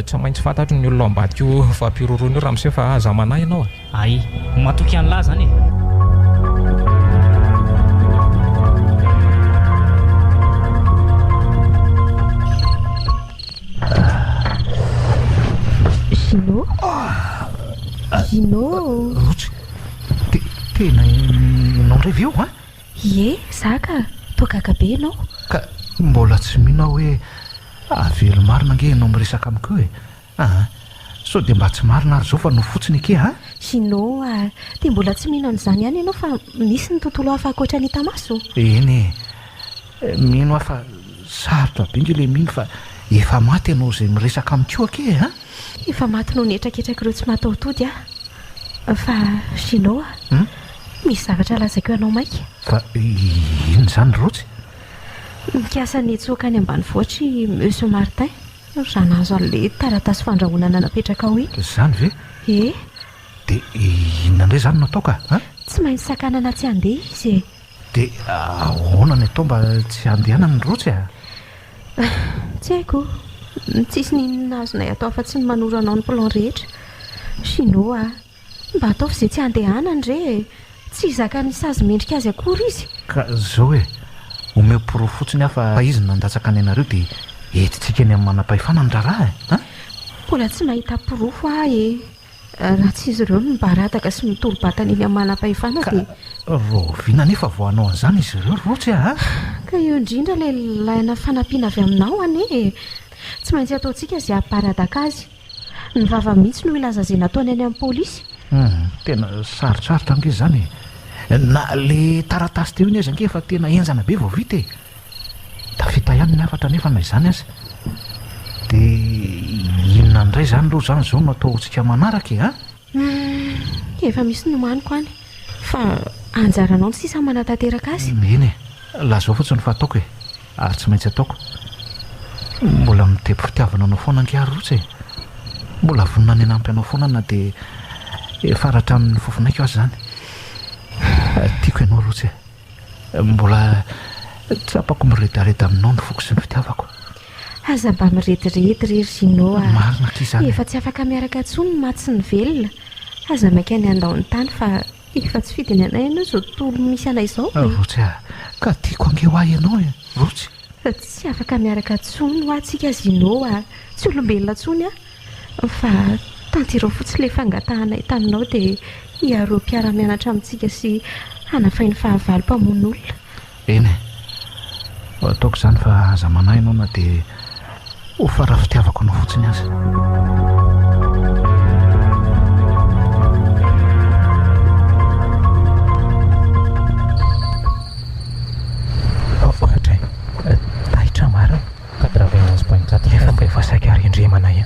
Tsy maintsy fantatro ny olona ambadika io fampiroroana io Ramsey fa aza manahy ianao ay matoky an'lahy zany e. Gino Rotsy, tena ianao ndray veo Ie, zaka togaga be ianao. Ka mbola tsy mihina hoe avelo marina nge ianao miresaka amiko e. So dia mba tsy marina ary zao fa no fotsiny ake Gino dia mbola tsy mihina an'izany ihany ianao fa misy ny tontolo hafa ankoatra ny hita maso. Eny mino aho fa sarotra be nge le mino fa efa maty ianao izay miresaka amiko ake Efa maty no nietraketraka ireo tsy mataotody fa Gino misy zavatra lazako ianao maika. Fa ino zany Rotsy? Mikasa ny tsoaka any ambanivohitry Monsieur Martin raha nahazo an'le taratasy fandrahonana napetraka ao iny. Zany ve? Ie. Dia inona indray zany natao ka? Tsy maintsy sakanana tsy handeha izy Dia ahoana ny atao mba tsy handehanana ny Rotsy Tsy haiko. Tsisy ninona azonay atao fa-tsy ny manoro anao ny plan rehetra. Gino mba ataovy izay tsy handehanany re. Tsy zaka ny sazy mendrika azy akory izy. Ka zao e omeo poro fotsiny aho fa izy nandatsaka ny anareo dia etitsika ny amin'ny manam-pahefana ny raharaha mbola tsy mahita porofo raha tsy izy ireo no mibarataka sy mitolo-batana iny amin'ny manam-pahefana dia roviana nefa voanao an'izany izy ireo Rotsy ka eo indrindra le laina fanampiana avy aminao tsy maintsy ataontsika izay hamparadaka azy. Ny vava mihitsy no ilaza izay nataony any amin'ny pôlisy. Tena sarotsarotra ange zany na le taratasy teo iny aza ange fa tena enjana be vao vita tafita ihany ny afatra nefa na izany azy. Dia inona indray zany aloha zany zao no ataontsika manaraka efa misy nomaniko any fa anjaranao ny sisa manatanteraka azy. Eny lazao fotsiny fa ataoko ary tsy maintsy ataoko. Mbola mitebo fitiavana anao foana ange ary Rotsy mbola vonina ny anampy anao foana na dia faratra amin'ny fofonaiko azy zany. Tiako ianao Rotsy mbola tsapako miredareda aminao ny foko sy ny fitiavako. Aza mba mirediredy rery Gino marina k'izany efa tsy afaka miaraka intsony ny maty sy ny velona. Aza maika ny andao ny tany fa efa tsy fidiny anay ianao izao tontolo misy anay izao. Rotsy ka tiako ange ho ahy ianao Rotsy. Tsy afaka miaraka intsony ho atsika Gino tsy olombelona intsony fa tantirao fotsy le fangatahanay taminao dia hiaro mpiara-mianatra amintsika sy hanafainy fahavalo mpamon'olona. Eny ataoko izany fa aza manahy ianao na dia ho fara fitiavako anao fotsiny azy. Tahitra mara 91.4 efa mba efa saika arindre manay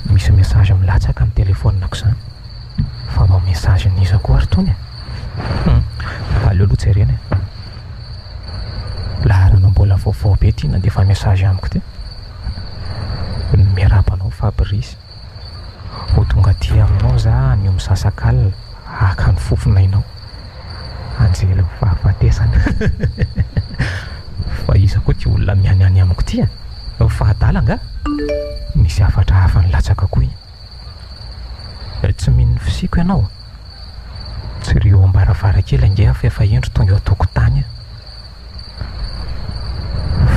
misy message milatsaka amin'ny telefoninako izany fa mba message niza koa ary tony aleoloha tsy ireny laharana mbola vaovao be ty nandefa message amiko ty miarabanao Fabrice ho tonga ty aminao za ny misasakal haka ny fofonainao anjely fahafatesana fa iza koa ty olona mianiany amiko ty fahadala nga misy afatra hafa ny latsaka koa tsy mino fisiko ianao tsy rio ambaravarakely ange fa efa endro tonga eo tokotany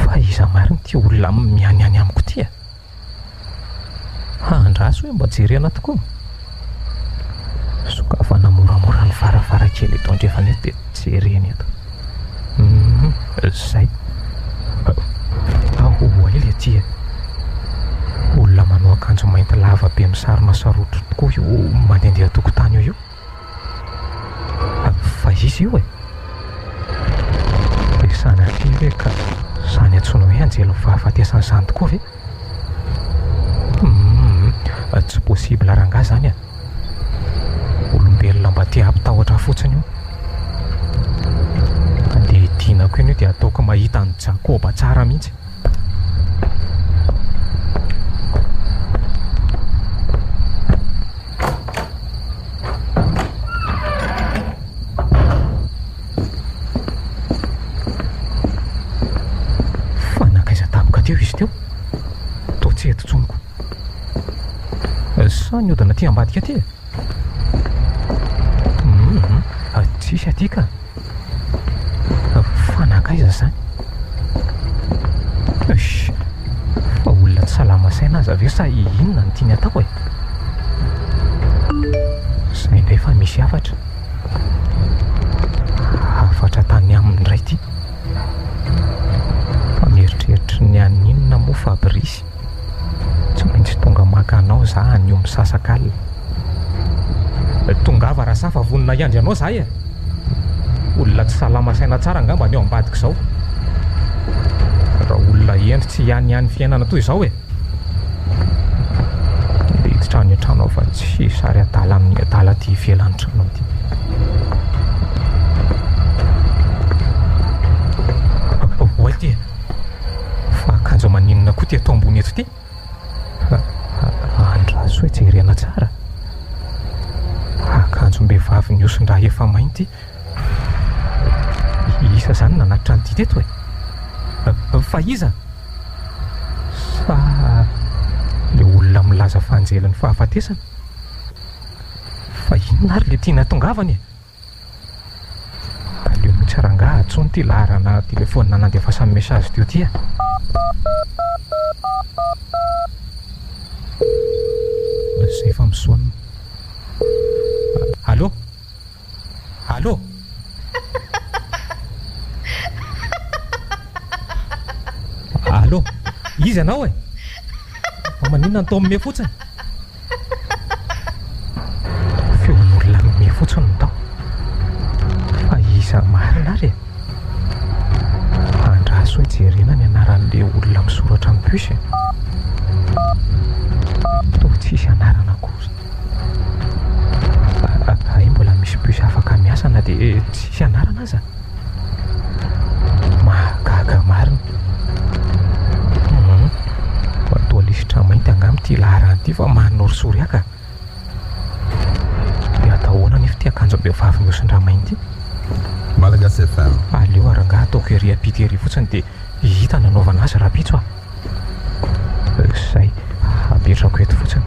fa iza mariny ty olona mianiany amiko ty andraso hoe mba jerena tokoa sokafa namoramora ny varavarakely eto andrefany dia tsy jereny eto. Zay ahoa ely aty olona manao akanjo mainty lava be misarona sarotro tokoa io mandehandeha tokotany eo io. Fa izy io dia sanatria hoe ka zany antsoina hoe anjely fahafatesany izany tokoa ve? Tsy possible rangahy zany olombelona mba tia ampitahotra fotsiny io. Andeha hidinako iny io dia ataoko mahita ny Jakoba tsara mihitsy. Fanakaiza tampoka teo izy teo? Toa tsy eto tsonoko. Sa ny odina ty ambadika ty? Tsisy aty ka. Fanakaiza zany? Fa olona tsy salama saina aza ve sa inona ny tiany atao Zay indray fa misy hafatra. Hafatra tany aminy indray ty. Fa mieritreritra ny aninona moa Fabrice. Tsy maintsy tonga maka anao za anio misasak'alina. Tongava raha safa vonona iandry anao zay olona tsy salama saina tsara angamba ny eo ambadika izao. Raha olona endry tsy ihany fiainana toy izao miditra any an-trano aho fa tsy sary adala amin'ny adala ty ivelan'ny trano ty. Oay ty fa akanjo maninona koa ty atao ambony eto ty? Andraso hoe jerena tsara. Akanjom-behivavy niosin-draha efa mainty. Isa zany nanatitra ny ty teto fa iza? Sa le olona milaza fanjelin'ny fahafatesana? Fa inona ary le tiana tongavany aleo mihitsy rangahy atsony ty laharana telefonina nandefasany mesazy teo ty Zay fa misoana. Allô? Allô? Allô? Izy anao maninona ny tao mime fotsiny? Feon'olona mime fotsiny ny tao. Fa iza marina ary andraso hoe jerena ny anaran'le olona misoratra amin'ny puce. Toa tsisy anarana kosa. Mbola misy puce afaka miasana dia tsisy anarana aza. Mahagaga marina. Toa lisitra mainty angamy ty laharany ty fa mahanorosory aka. Dia atahoana nefa ty akanjom-behivavy miosin-draha mainty. Malagasy FM. Aleo rangahy ataoko ery apity ery fotsiny dia hita nanaovana azy raha pitso Zay apetrako eto fotsiny.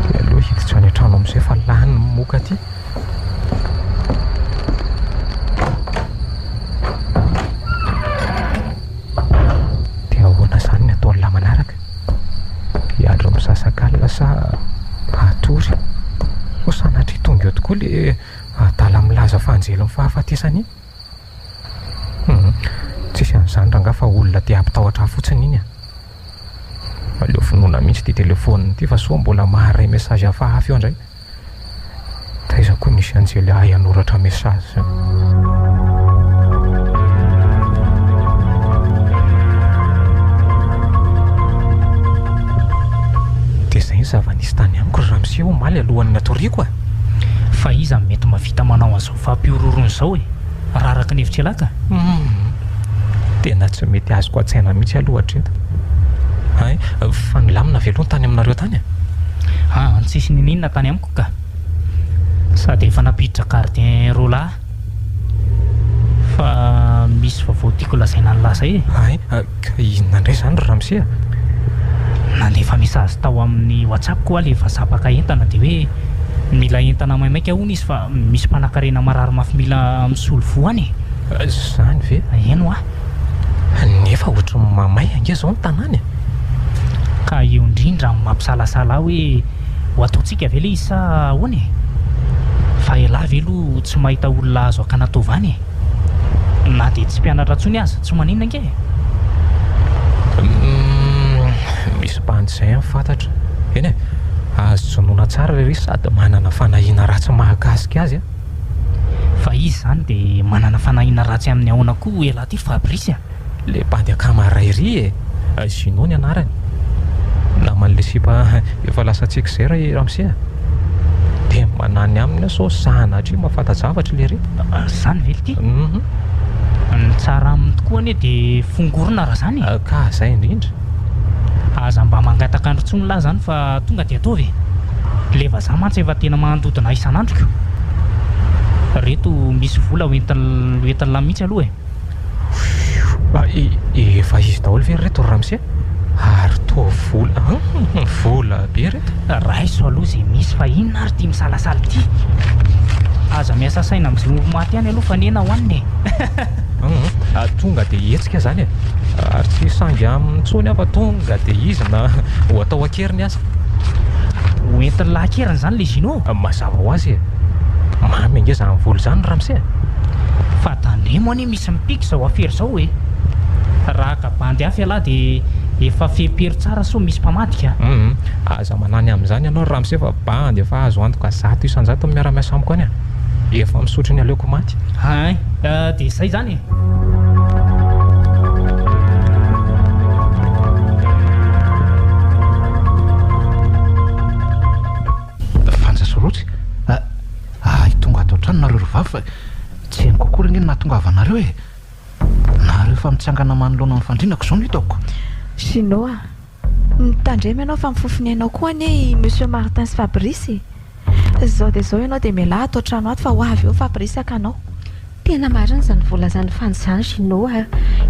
Dia aloha hiditra any an-trano amin'izay fa lany moka ty. Dia ahoana zany ny ataon'ny lahy manaraka? Hiandro misasak'alina sa atory? Ho sanatria tonga eo tokoa le adala milaza fanjelin'ny fahafatesany iny. Tsisy an'izany rangahy fa olona tia ampitahotra fotsiny iny aleo finoana mihitsy ty telefoniny ty fa soa mbola maharay mesazy hafahafa eo indray. Taiza koa misy anjely ahy hanoratra mesazy. Dia zay ny zava-nisy tany amiko raha miseho maly alohan'ny natoriako Fa iza mety mavita manao an'izao fampiororony izao raha araka ny hevitra elaka? Tena tsy mety azoko an-tsaina mihitsy aloha hatreto. Fa nilamina velony tany aminareo tany tsisy ninina tany amiko ka. Sady efa napiditra gardien rola. Fa misy vaovao tiako lazaina ny lasa ka inona indray zany raha miseha? Nandefa mesazy tao amin'ny WhatsApp koa le efa zapaka entana dia hoe mila entana maimaika hono izy fa misy mpanan-karena marary mafy mila misolo voany. Zany ve? Eno nefa ohatry mamay ange zao ny tanany ka eo indrindra mampisalasala hoe ho ataontsika ve le izy sa ahoana fa elavy aloha tsy mahita olona azo akanatovany na dia tsy mpianatra ntsony azy tsy maninona ange misy mpanjay amin'ny fantatra eny e azo tsonoana tsara ry sady manana fanahiana ratsy mahakasika azy fa izy zany dia manana fanahiana ratsy amin'ny ahoana koa ela ty Fabrice le bandy akamarairy Gino ny anarany naman'le sipa efa lasa tsika zay raha Ramsey dia manany aminy so sanatry mahafantajavatra le ry zany vely ty ny tsara aminy tokoa anie dia fongorona raha zany ka zay indrindra aza mba mangatakandro tsony lahy zany fa tonga dia ataovy leva za mantsy efa tena mandodina isan'androko reto misy vola hoentin'ny lahy mihitsy aloha efa izy daholo ve reto Ramsey ary to vola be reto raha iso aloha zay misy fa inona ary ty misalasala ty aza miasa saina amin'ny maty ihany aloha fa nena hoaniny tonga dia hetsika zany ary tsy sangy amin'ntsony fa tonga dia izy na ho atao akeriny aza hoentin'ny lahy akeriny zany le Gino mazava ho azy mamy ange zany voly zany Ramsey fa tandremo anie misy mipika zao afery zao raha ka bandy afy alahy dia efa fehpery tsara so misy mpamadika aza manany amin'izany ianao Ramsey fa bandy efa azo antoka 100 isan-jato miara-miasa amiko any efa misotro ny aleoko maty dia zay zany fanjasorotsy tonga ato an-trano nareo rovavy fa tsy henoko akory ny nahatonga avanareo nareo fa mitsangana manoloana amin'ny fandrinako zao no hitako Gino mitandremy ianao fa mifofony ianao koa anie Monsieur Martin sy Fabrice zao dia zao ianao dia mialahy atao trano ato fa ho avy eo Fabrice akanao tena marina zany vola zany fanjany Gino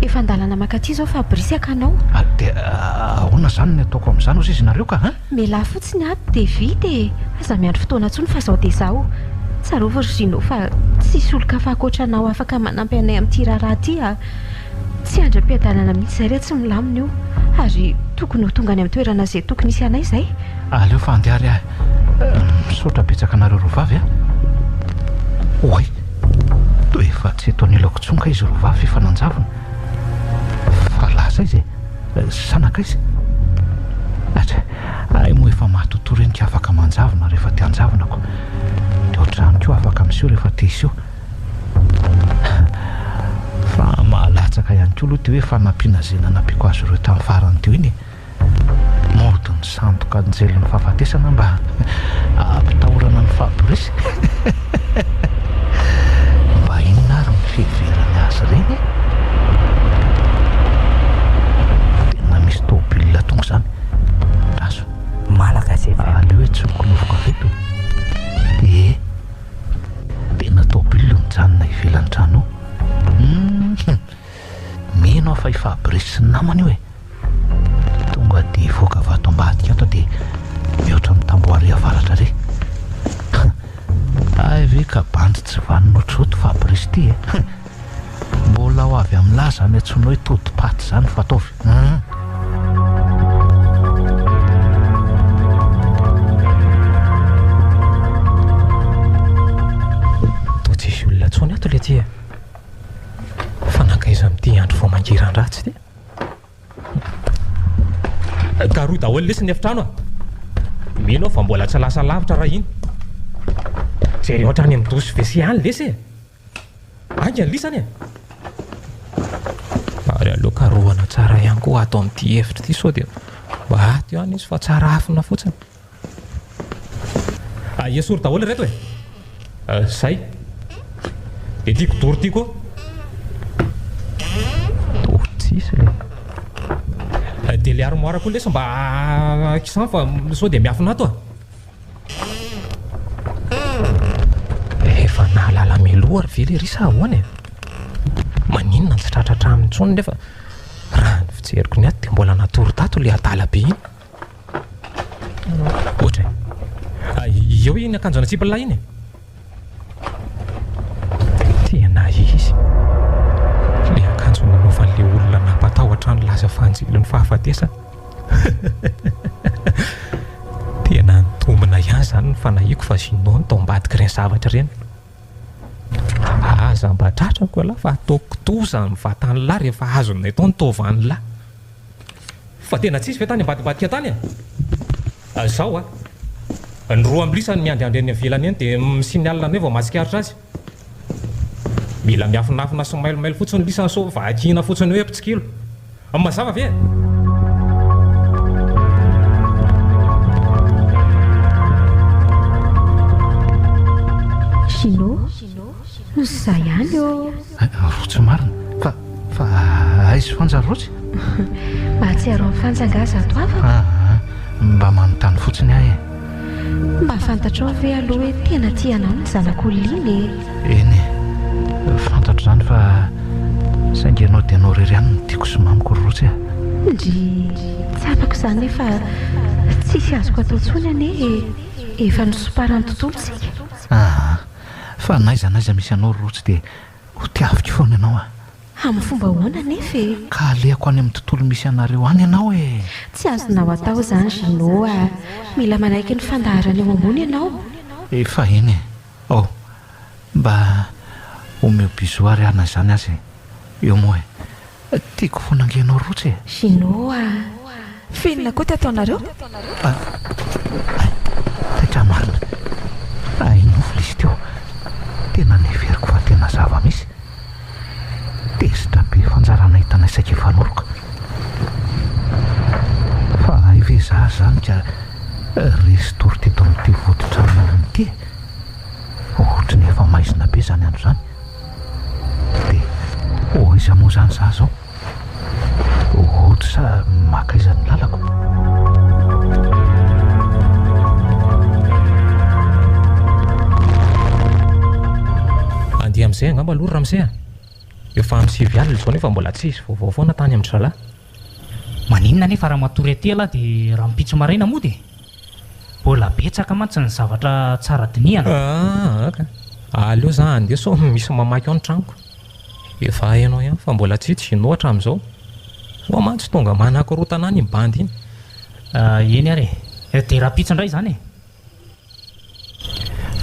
efa andalana makaty zao Fabrice akanao dia ahoana zany ny ataoko amin'izany ozy izy nareo ka mialahy fotsiny aby dia vita aza miandro fotoana ntsony fa zao dia zao tsarovy ry Gino fa tsisy olo-kafa ankoatranao afaka manampy anay amin'ity raharaha ty tsy andram-piadanana mihitsy zay re tsy milamina io ary tokony ho tonga any amin'ny toerana izay tokony isy anay zay aleo fa andehary misaotra betsaka anareo rovavy oay to efa tsy eto anilako tsonka izy rovavy efa nanjavona fa lasa izy sanaka izy ay moa efa mahatotorenika afaka manjavona rehefa ty anjavonako dia ohatrany koa afaka miseho rehefa te iseho fa mahalatsaka ihany koa aloha ty hoe fanampiana zay nanampiko azy ireo tamin'ny farany teo iny modiny sandoka anjelin'ny fahafatesana mba ampitahorana ny Fabrice mba inona ary mifiverany azy reny tena misy tôbilina tonga zany azo malaka zay aleo hoe tsy mikolovoko aveto tena tôbilina mijanona ivelany trano menao fa i Fabrice sy namany io tonga dia voaka vato ambadika ato dia mihoatra mitamboary avaratra re ay ve ka bandy tsy vaninotrooto Fabrice ty mbola ho avy amin'ny lahy zany antsoina hoe todipaty zany fataovy to tsisy olona tsony ato le ty fanakaiza amin'ity andro vao mangiran-dratsy ty ka roy daholo lesy ny efitrano mino fa mbola tsy lasa lavitra raha iny jery ohatra any amin'ny dosy spesialy lesy angy any lisany ary aloha karohana tsara ihany koa atao amin'ity efitra ity sao dia mba aty eo any izy fa tsara afina fotsiny esory daholo reto zay dia tiako dory ty koa tsisy le dia le armoire koa lesy mba kisan fa sao dia miafina ato efa nahalala meloha ary ve le ry sa ahoany maninona ny tsy tratratra amin'ny tsony nefa raha ny fijeriko ny ato dia mbola natory tato le adala be iny ohatra eo iny akanjo ana tsipalahy iny tena izy le akanjo nanaovan'le olona nampatahotra ny laza fanjiliny fahafatesa tena nitomina ihany zany ny fanahiko fa Gino ny tao ambadika ireny zavatra ireny. Aza mba tratrako aloha fa ataoko toza ny vatany lahy rehefa azonay tao ny taovany lahy. Fa tena tsisy ve tany ambadibadika tany a? Zao ny roa ambilisany miandriandry eny ivelany eny dia misiny alina ny hoe vao mahatsikaritra azy. Mila miafinafina sy mailomailo fotsiny lisany so vakina fotsiny hoe mpitsikilo. Mazava ve? Gino, zay ihany eo. Rotsy marina fa aizy fanjary rotsy? Mba hatsiaro amin'ny fanjangaza ato avako. Mba manontany fotsiny ahy. Mba fantatrao ve aloha hoe tena tianao ny zanako Liny? Eny, fantatro zany fa saingy ianao dia anao rery ihany no tiako sy mamiko rotsy. Ndry tsapako zany nefa tsisy azoko atao tsony ane efa nosoparany tontolo sika. Fa naiza misy anao rotsy dia ho tiaviko foana ianao amin'ny fomba hoana nefa ka alehako any amin'ny tontolo misy anareo any ianao tsy azonao atao zany Gino mila manaiky ny fandaharana eo ambony ianao. Efa eny mba omeo bizoary ana zany azy eo moa tiako foana angenao rotsy Gino Finona koa ataonareo? Taitra marina nofo izy teo tena neveriko fa tena zava-misy tezitra be fanjarana hitana isaky efanoroka fa ive za zany ka restory teto amin'ity voditranon'ity ohatra ny efa maizina be zany andro zany dia iza moa zany za zao ohatra sa maka izany lalako. Andia amin'izay angamba aloha Ramsey efa amin'ny 7 alina izao nefa mbola tsisy vaovao foana tany amin'ny Drala. Maninona nefa raha matory aty aloha dia raha mipitso maraina moa dia mbola betsaka mantsy ny zavatra tsara dinihana. Aleo za andeha so misy mamaky ao ny tranoko. Efa hainao ihany fa mbola tsy Gino hatramin'izao. So mantsy tonga manakorotana any bandy iny. Eny ary dia raha pizza indray zany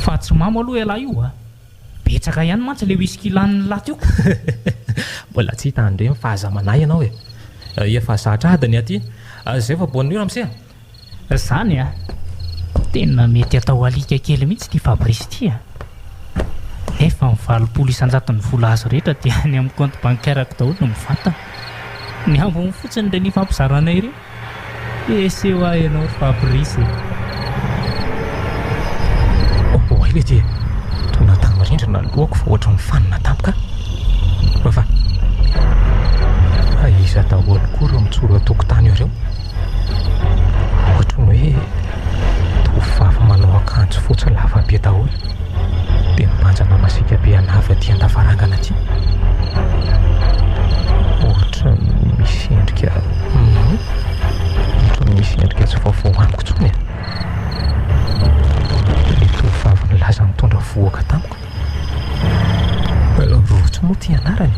fa tsy mamo aloha ela io betsaka ihany mantsy le whisky lan'ny lahy teo. Mbola tsy hita andreny fa aza manay ianao efa zatra adiny aty zay fa bonne nuit Ramsey. Zany tena mety atao alika kely mihitsy ty Fabrice ty nefa ny 20 isan-jaton'ny vola azo rehetra dia any amin'ny compte bancaire-ko daholo no mivantana. Ny ambony fotsiny ireny fampizaranay ireny eseho ianao Fabrice. Ile ty tona tamarindrina lohako fa ohatra mifanina tampoka fa iza daholo koa ireo mitsoro tokotany ireo ohatra ny hoe tovovavy manao akanjo fotsy lava be daholo dia mibanjana masika be anava aty an-davarangana aty ohatra misy endrika tsy vaovao amiko tsony tovovavy nilaza mitondra voaka tamiko rotsy moa ty anarany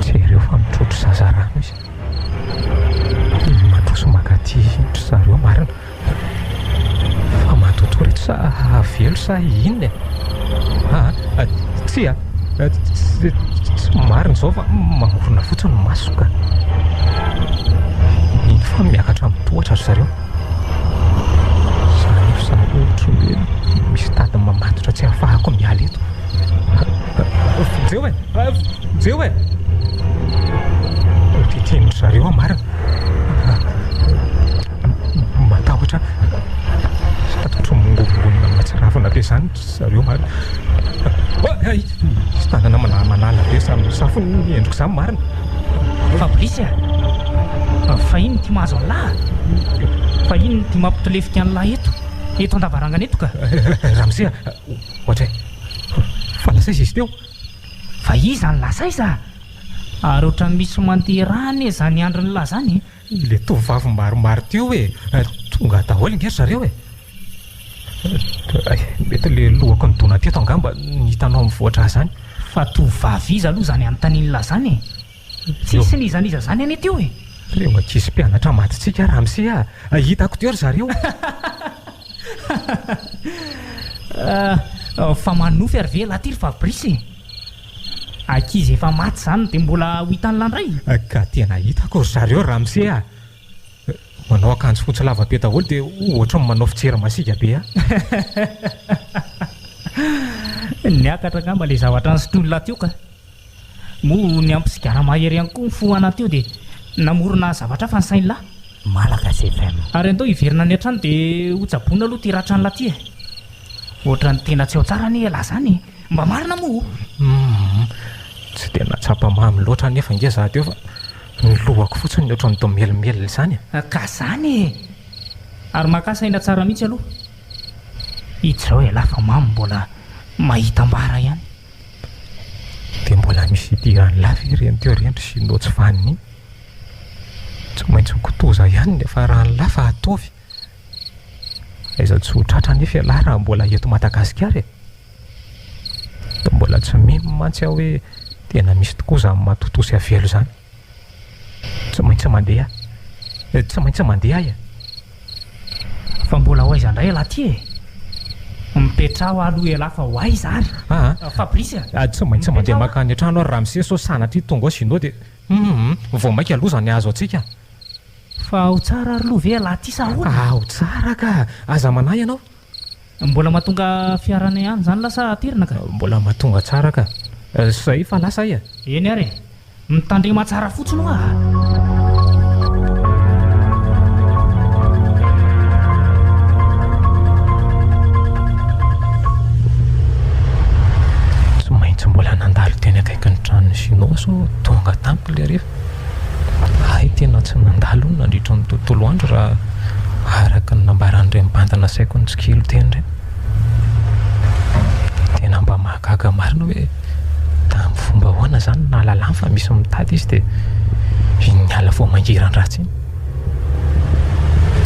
jereo fa mitrotro zaza rano izy mandroso makaty indro zareo marina fa matoto reto sa avelo sa inona tsy marina zao fa mangorona fotsiny masoka iny fa miakatra mitohatra ry zareo ohatra hoe misy tady mamatotra tsy ahafahako miala eto. Jeo titindry zareo marina matahotra satotro mongovongonina matsiravina be zany zareo marina sy tanana manala be safony endriko zany marina. Fabrice fa iny ty mahazo an'lahy fa iny ty mampitolefika an'lahy eto an-davarangana eto ka. Ramsey ohatra fa lasaiza izy teo fa iza ny lasaiza ary ohatra misy manderany zany andro ny lahy zany le tovovavy maromaro teo tonga daholo ingery zareo mety le lohako ny dona teto angamba hitanao mivoatra zany fa tovovavy izy aloha zany anontany lahy zany tsisy nizaniza zany any teo reo ankisy mpianatra matitsika Ramsey hitako teo ry zareo Fa manofy ary ve laha ty ry Fabrice ankizy efa maty zany dia mbola ho hitany landray ka tena hitako ry zareo Ramsey a manao akanjo fotsy lava be daholo dia ohatra ny manao fijery masiaka be a niakatra ngamba ilay zavatra nysotrolona teo ka moa ny ampisigara mahery ihany koa mifohana teo dia namorona zavatra fa ny sainlahy Malagasy FM ary andao hiverina ny an-trano dia hotsaboana aloha ty ratrany laty e ohatra ny tena tsy ao tsara ny lahy zany mba marina moa tsy tena tsapa-mamy loatra nefa nge za teo fa ny lohako fotsiny ohatra ny domelimely zany ka zany ary makasaina tsara mihitsy aloha hitsy zao lafa mamy mbola mahita mbara ihany dia mbola misy idirany lafy ireny teo rendry sy no tsy vaniny tsy maintsy kotoza ihany nefa raha ny lafa ataovy aiza tsy ho tratra nefa lahy raha mbola eto Madagasikara da mbola tsy mimantsy aho hoe tena misy tokoa za matotosy avelo zany tsy maintsy mandeha fa mbola ho aiza indray laha ty mipetraho aloha elahy fa ho aiza ary Fabrice tsy maintsy mandeha makany an-trano ary Ramsey so sanatry tonga ao sinoa dia vao maika aloha zany azo antsika fa ho tsara ary loha ve laha ty sa ahoana ho tsara ka aza manahy ianao mbola mahatonga fiarana ihany zany lasa aterina ka mbola mahatonga tsara ka zay fa lasa ia eny ary mitandrema tsara fotsiny hoa tsy maintsy mbola nandalo teny akaiky ny tranony sinoa so tonga tampo le rehefa ay tena tsy nandalo ny nandritra ny tontolo andro raha araka ny nambaran'ire mibandana saiko ny tsikilo teny reny tena mba mahagaga marina hoe tamin'ny fomba hoana zany nahalalany fa misy mitady izy dia niala vao mangiran-dratsy iny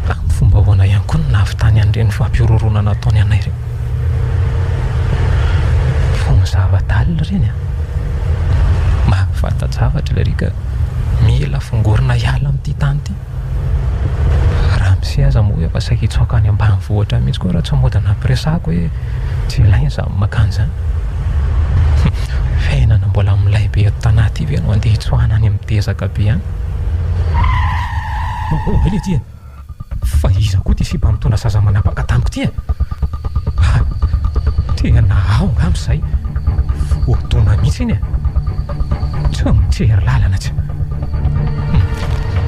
tamin'ny fomba hoana ihany koa ny nahavitany an'ireny fampiororona nataony anay reny fony zava-dalina reny mahafantajavatra ilay rika mila fongorina hiala amin'ity tany ity Ramsey aza moa efa sakitsoaka any ambanivohitra mihitsy koa raha tsy modana ampiresahako hoe tsy ilaina za makany zany fiainana mbola milay be eto tanaty ivy no andeha hitsoahana any amin'ny tezaka be any ele ty fa iza koa ty siba mitondra zaza manapaka tamiko ty tena ao ngamy zay voatona mihitsy iny tsy mitsery lalana tsy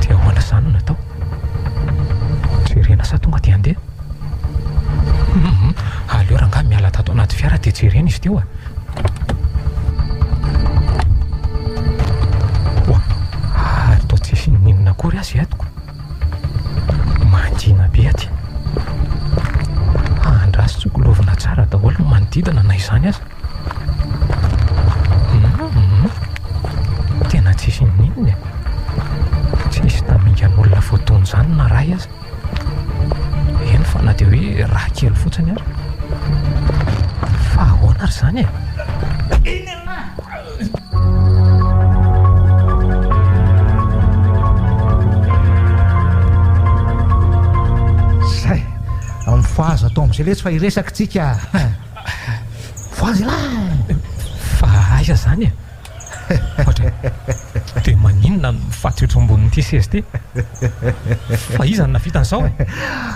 dia ahoana zany no natao jerena sa tonga dia andeha aleo raha nga miala tato anaty fiara dia jerena izy teo ary to tsisy ninona kory azy atoko mandina be aty andrasy tsokolovina tsara daholo no manodidina na izany aza tena tsisy ninona tsisy tamingan'olona voatony zany na ray aza eny fa na dia hoe raha kely fotsiny ary fa ahoana ary zany zay mifoazy atao amin'izay le tsy fa hiresaka tsika foazy lahy fa aiza zany ohatra dia maninona mifatrotro ambonin'ity sezy ty fa iza ny navitan'izao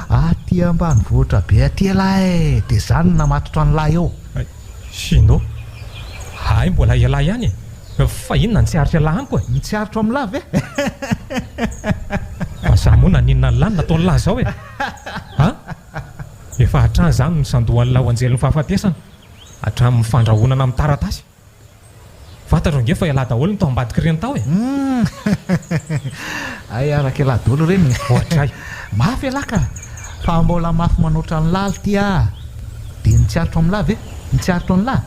aty ambanivohitra be aty lahy dia zany namatotra ny lahy eo sino ay mbola ialahy ihany fa inona ny tsiaritra lahy amiko mitsiaritra amin'ny lahy ve fa za moa naninona ny lany nataony lahy zao efa hatrany zany ny sandohan'ny lahy ho anjelin'ny fahafatesana hatramin'ny fandrahonana amin'ny taratasy fantatro nge fa ialahy daholo ny tao ambadiky ireny tao ay araka ialahy daholo reny ohatray mafy ialahy ka fa mbola mafy manoatra ny laly ty dia nitsiaritra amin'ny lahy ve nitsiaritra ny lahy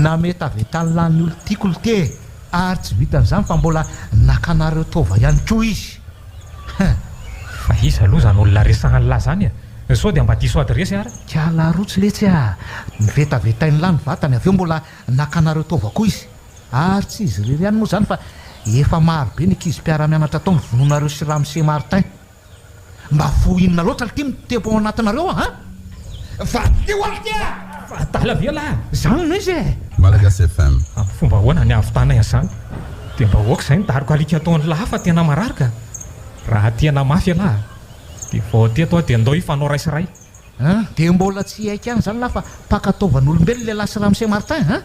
na mety avy tany lany olo tiako lo te ary tsy vitan'izany fa mbola nakanareo tova ihany koa izy fa izy aloha zany olona resahan'ny lahy zany sao dia mba diso ady resy ary kiala rotsy letsy nivetavetainy lahy ny vatany avy eo mbola nakanareo tova koa izy ary tsy izy rery ihany moa zany fa efa maro be ny ankizy mpiara-mianatra tao mivononareo sy Ramsey Martin mba foinona loatra ty mitebo ao anatinareo fa eo altia tala vela zany no izy Malagasy FM. Fomba hoana ny avitanay zany dia mba hoaka izay nidariko alika ataon'ny lahy fa tena mararaka raha tena mafy alahy dia vao teto dia ndao ifanao raisiray dia mbola tsy haika ihany zany lafa pakataovan'olombelona le lasy Ramsey Martin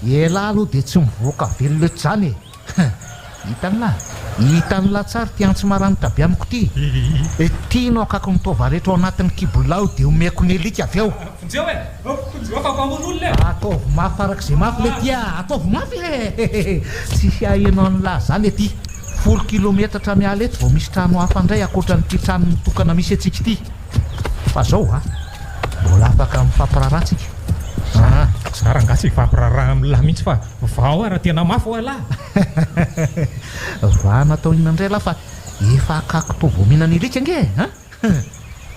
ela aloha dia tsy mivoaka velona eto zany hitan'la tsara tiantsy maranitra be amiko ty tianao akako nitova rehetra ao anatin'ny kibolao dia omeko ny elika avy eo ataovy mafy farak'izay mafy le tia ataovy mafy tsy hiahenao an'lahy zany ety 10 kilometatra miala eto vao misy trano hafa indray akoatran'ity trano mitokana misy atsika ity fa zao mbola afaka mifampirarahantsika zara nga tsy fampiraraha amin'lahy mihitsy fa vao raha tena mafy ho alahy natao inandray lahy fa efa akako to vao mihinana ilika nge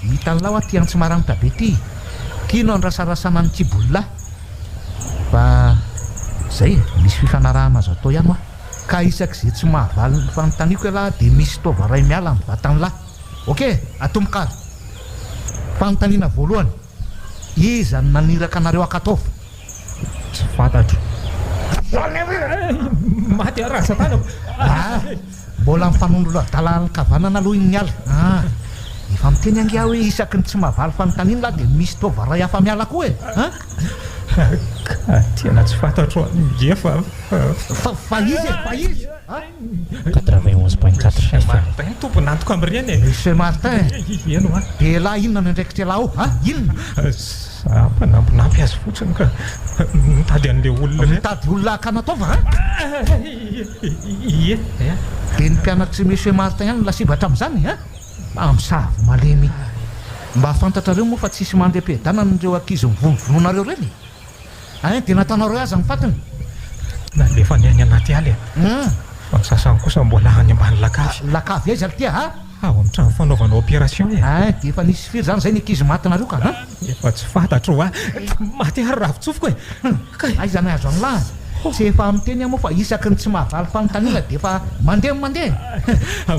hitan'lahy ty antsy maranitra be ty tianao andrasarasana ny kibolina fa zay misy fifanarahana azo atao ihany ka isak'izay tsy mahavaly ny fanontaniako alahy dia misy tova ray miala ny vatan'lahy ok atomokady fanontaniana voalohany iza ny naniraka anareo akatova tsy fantatro maty arasa tanako mbola mifanondro dalàny kavanana aloha iny miala efa miteny ange hoe isaky ny tsy mahavaly fanontaniana lahy dia misy tova ray hafa miala koa tena tsy fantatro efa fa izy 91.4 Martin tompony antoko amin'ireny Monsieur Martin eno dia lahy inona no indraikitra lahy inona mpanambinampy azy fotsiny ka mitady an'le olona mitady olona akanatova ie dia ny mpianatry Monsieur Martin ihany lasivatra amin'izany amisavy malemy mba fantatrareo moa fa tsisy mandeha-piadana nireo ankizy mivonivononareo reny dia nataonareo azy amin'ny fatiny nalefa ny any anaty aly fa sasany kosa mbola any ambany lakavy aiza ly tia ao amin'ny trano fanaovana opération dia efa nisy firy zany zay ny ankizy matinareo ka efa tsy fantatro maty ary ravitsofoka aizany azo an'lahy tsy efa amiteny moa fa isaky ny tsy mahavaly fanontaniana dia efa mandeha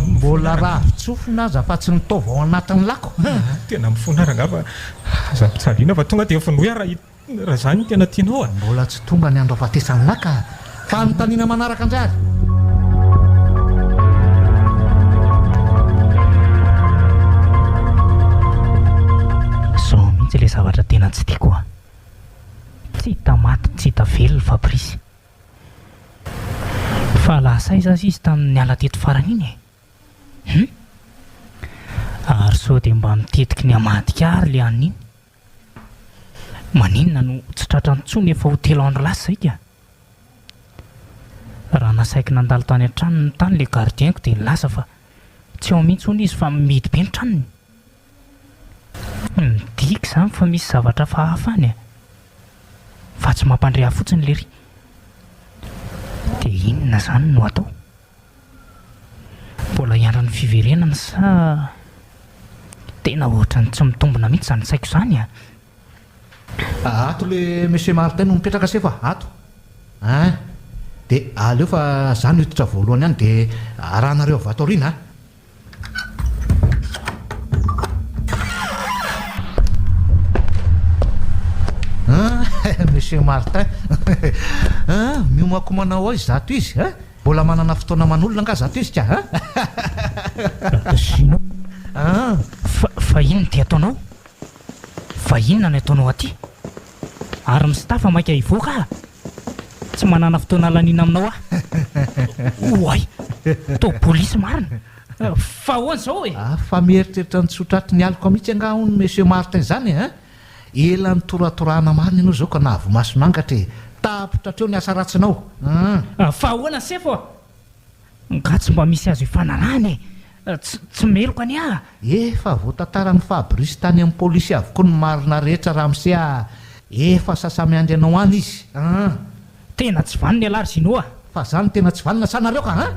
mbola ravitsofona aza fa tsy nitova ao anatin'ny lako tena mifonaranga fa azapitsaliana fa tonga dia finoe raha zany tena tianao mbola tsy tonga ny andro afatesan'ny laka fanontaniana manaraka anjary zao mihitsy le zavatra tena tsy tiako tsy hita maty tsy hita velona Fabrice fa lasay zasy izy tamin'ny ala teto farany iny ary sao dia mba mitetiky ny amadika ary le an'iny maninona no tsy tratrany tsony efa ho 3 andro lasa zay ka raha nasaiky nandalo tany an-tranony ny tany le gardienko dia nilasa fa tsy ao mihitsy hony izy fa mihidy be ny tranony midika zany fa misy zavatra fahafany fa tsy mampandrea fotsiny le ry dia inona zany no atao mbola hiandrany fiverenana sa tena ohatrany tsy mitombona mihitsy zany saiko zany ato le Monsieur Martin no mipetraka sefa ato dia aleo fa zany hiditra voalohany ihany dia arahanareo avy ato aoriana Monsieur Martin miomako manao izy zato izy mbola manana fotoana manolona nga zato izy ka sino fa inona ty ataonao fa inona ny ataonao aty ary mistafa maika hivoaka tsy manana fotoana lanina aminao oay to polisy marina fa hoany zao fa mieritreritra ny tsotratry ny aliko mihitsy anga hony Monsieur Martin zany ela ny toratorahana marina ianao zao ka nahavomasonangatra tapitra treo ny asa ratsinao fa hoana sefa nga tsy mba misy azo ifanarahany tsy meloka any efa voatantaran'ny Fabrice tany amin'ny polisy avokoa ny marina rehetra Ramsey efa sasamiandry anao any izy tena tsy vaniny alary sinoa fa zany tena tsy vanina sanareo ka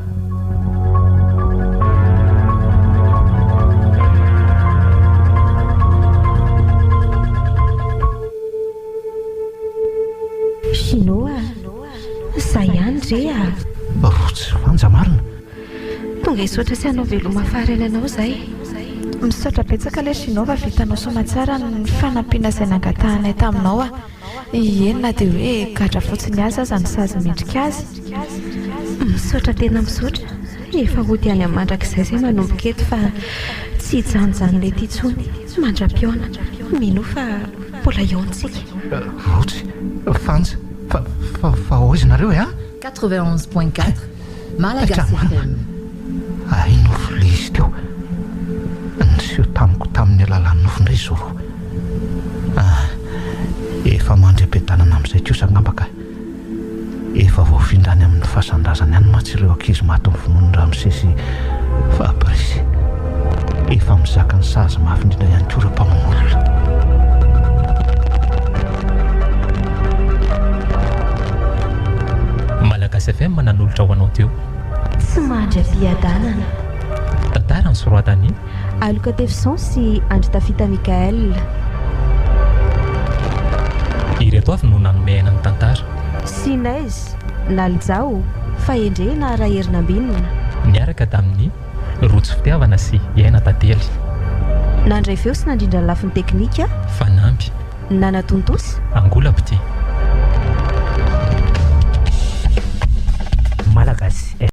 sinoa zay ihany re tsy vanja marina tonga isotra sy anao veloma farany anao zay misaotra betsaka ilay Sinova vitanao somatsara ny fanampiana izay nangatahanay taminao a. Enina dia hoe gadra fotsiny azy aza ny sazy mendrika azy. Misaotra tena misaotra. Efa hody any amin'ny mandrakizay izay manomboka eto fa tsy hijanojany ilay ity intsony. Mandram-piona mino fa mbola eo antsika. Rotsy fanja fa hozy nareo e 91.4 Malagasy FM. Ay nofo le izy teo niseho tamiko tamin'ny alalan'ny nofondray zoro. Efa mandram-piadanana amin'izay kosa angambaka. Efa voafindrany amin'ny fahasandrazany any matsy ireo ankizy maty ny finoany Ramsesy Fabrice. Efa mizaka ny sazy mafy indrindra ihany koa ireo mpamonolona. Malagasy FM mananolotra ho anao teo. Tsy mandram-piadanana. Tantara ny soroatany Aloka Tefson sy Andry Tafita Mikael. Ireto avy no nanomehana ny tantara. Sinez Naljao Fahendre na Raherinambinina. Niaraka tamin'ny Rotsy Fitiavana sy Iaina Tantely. Nandray feo sy nandrindra ny lafiny teknika Fanamby Nanatontosi Angola Pity. Malagasy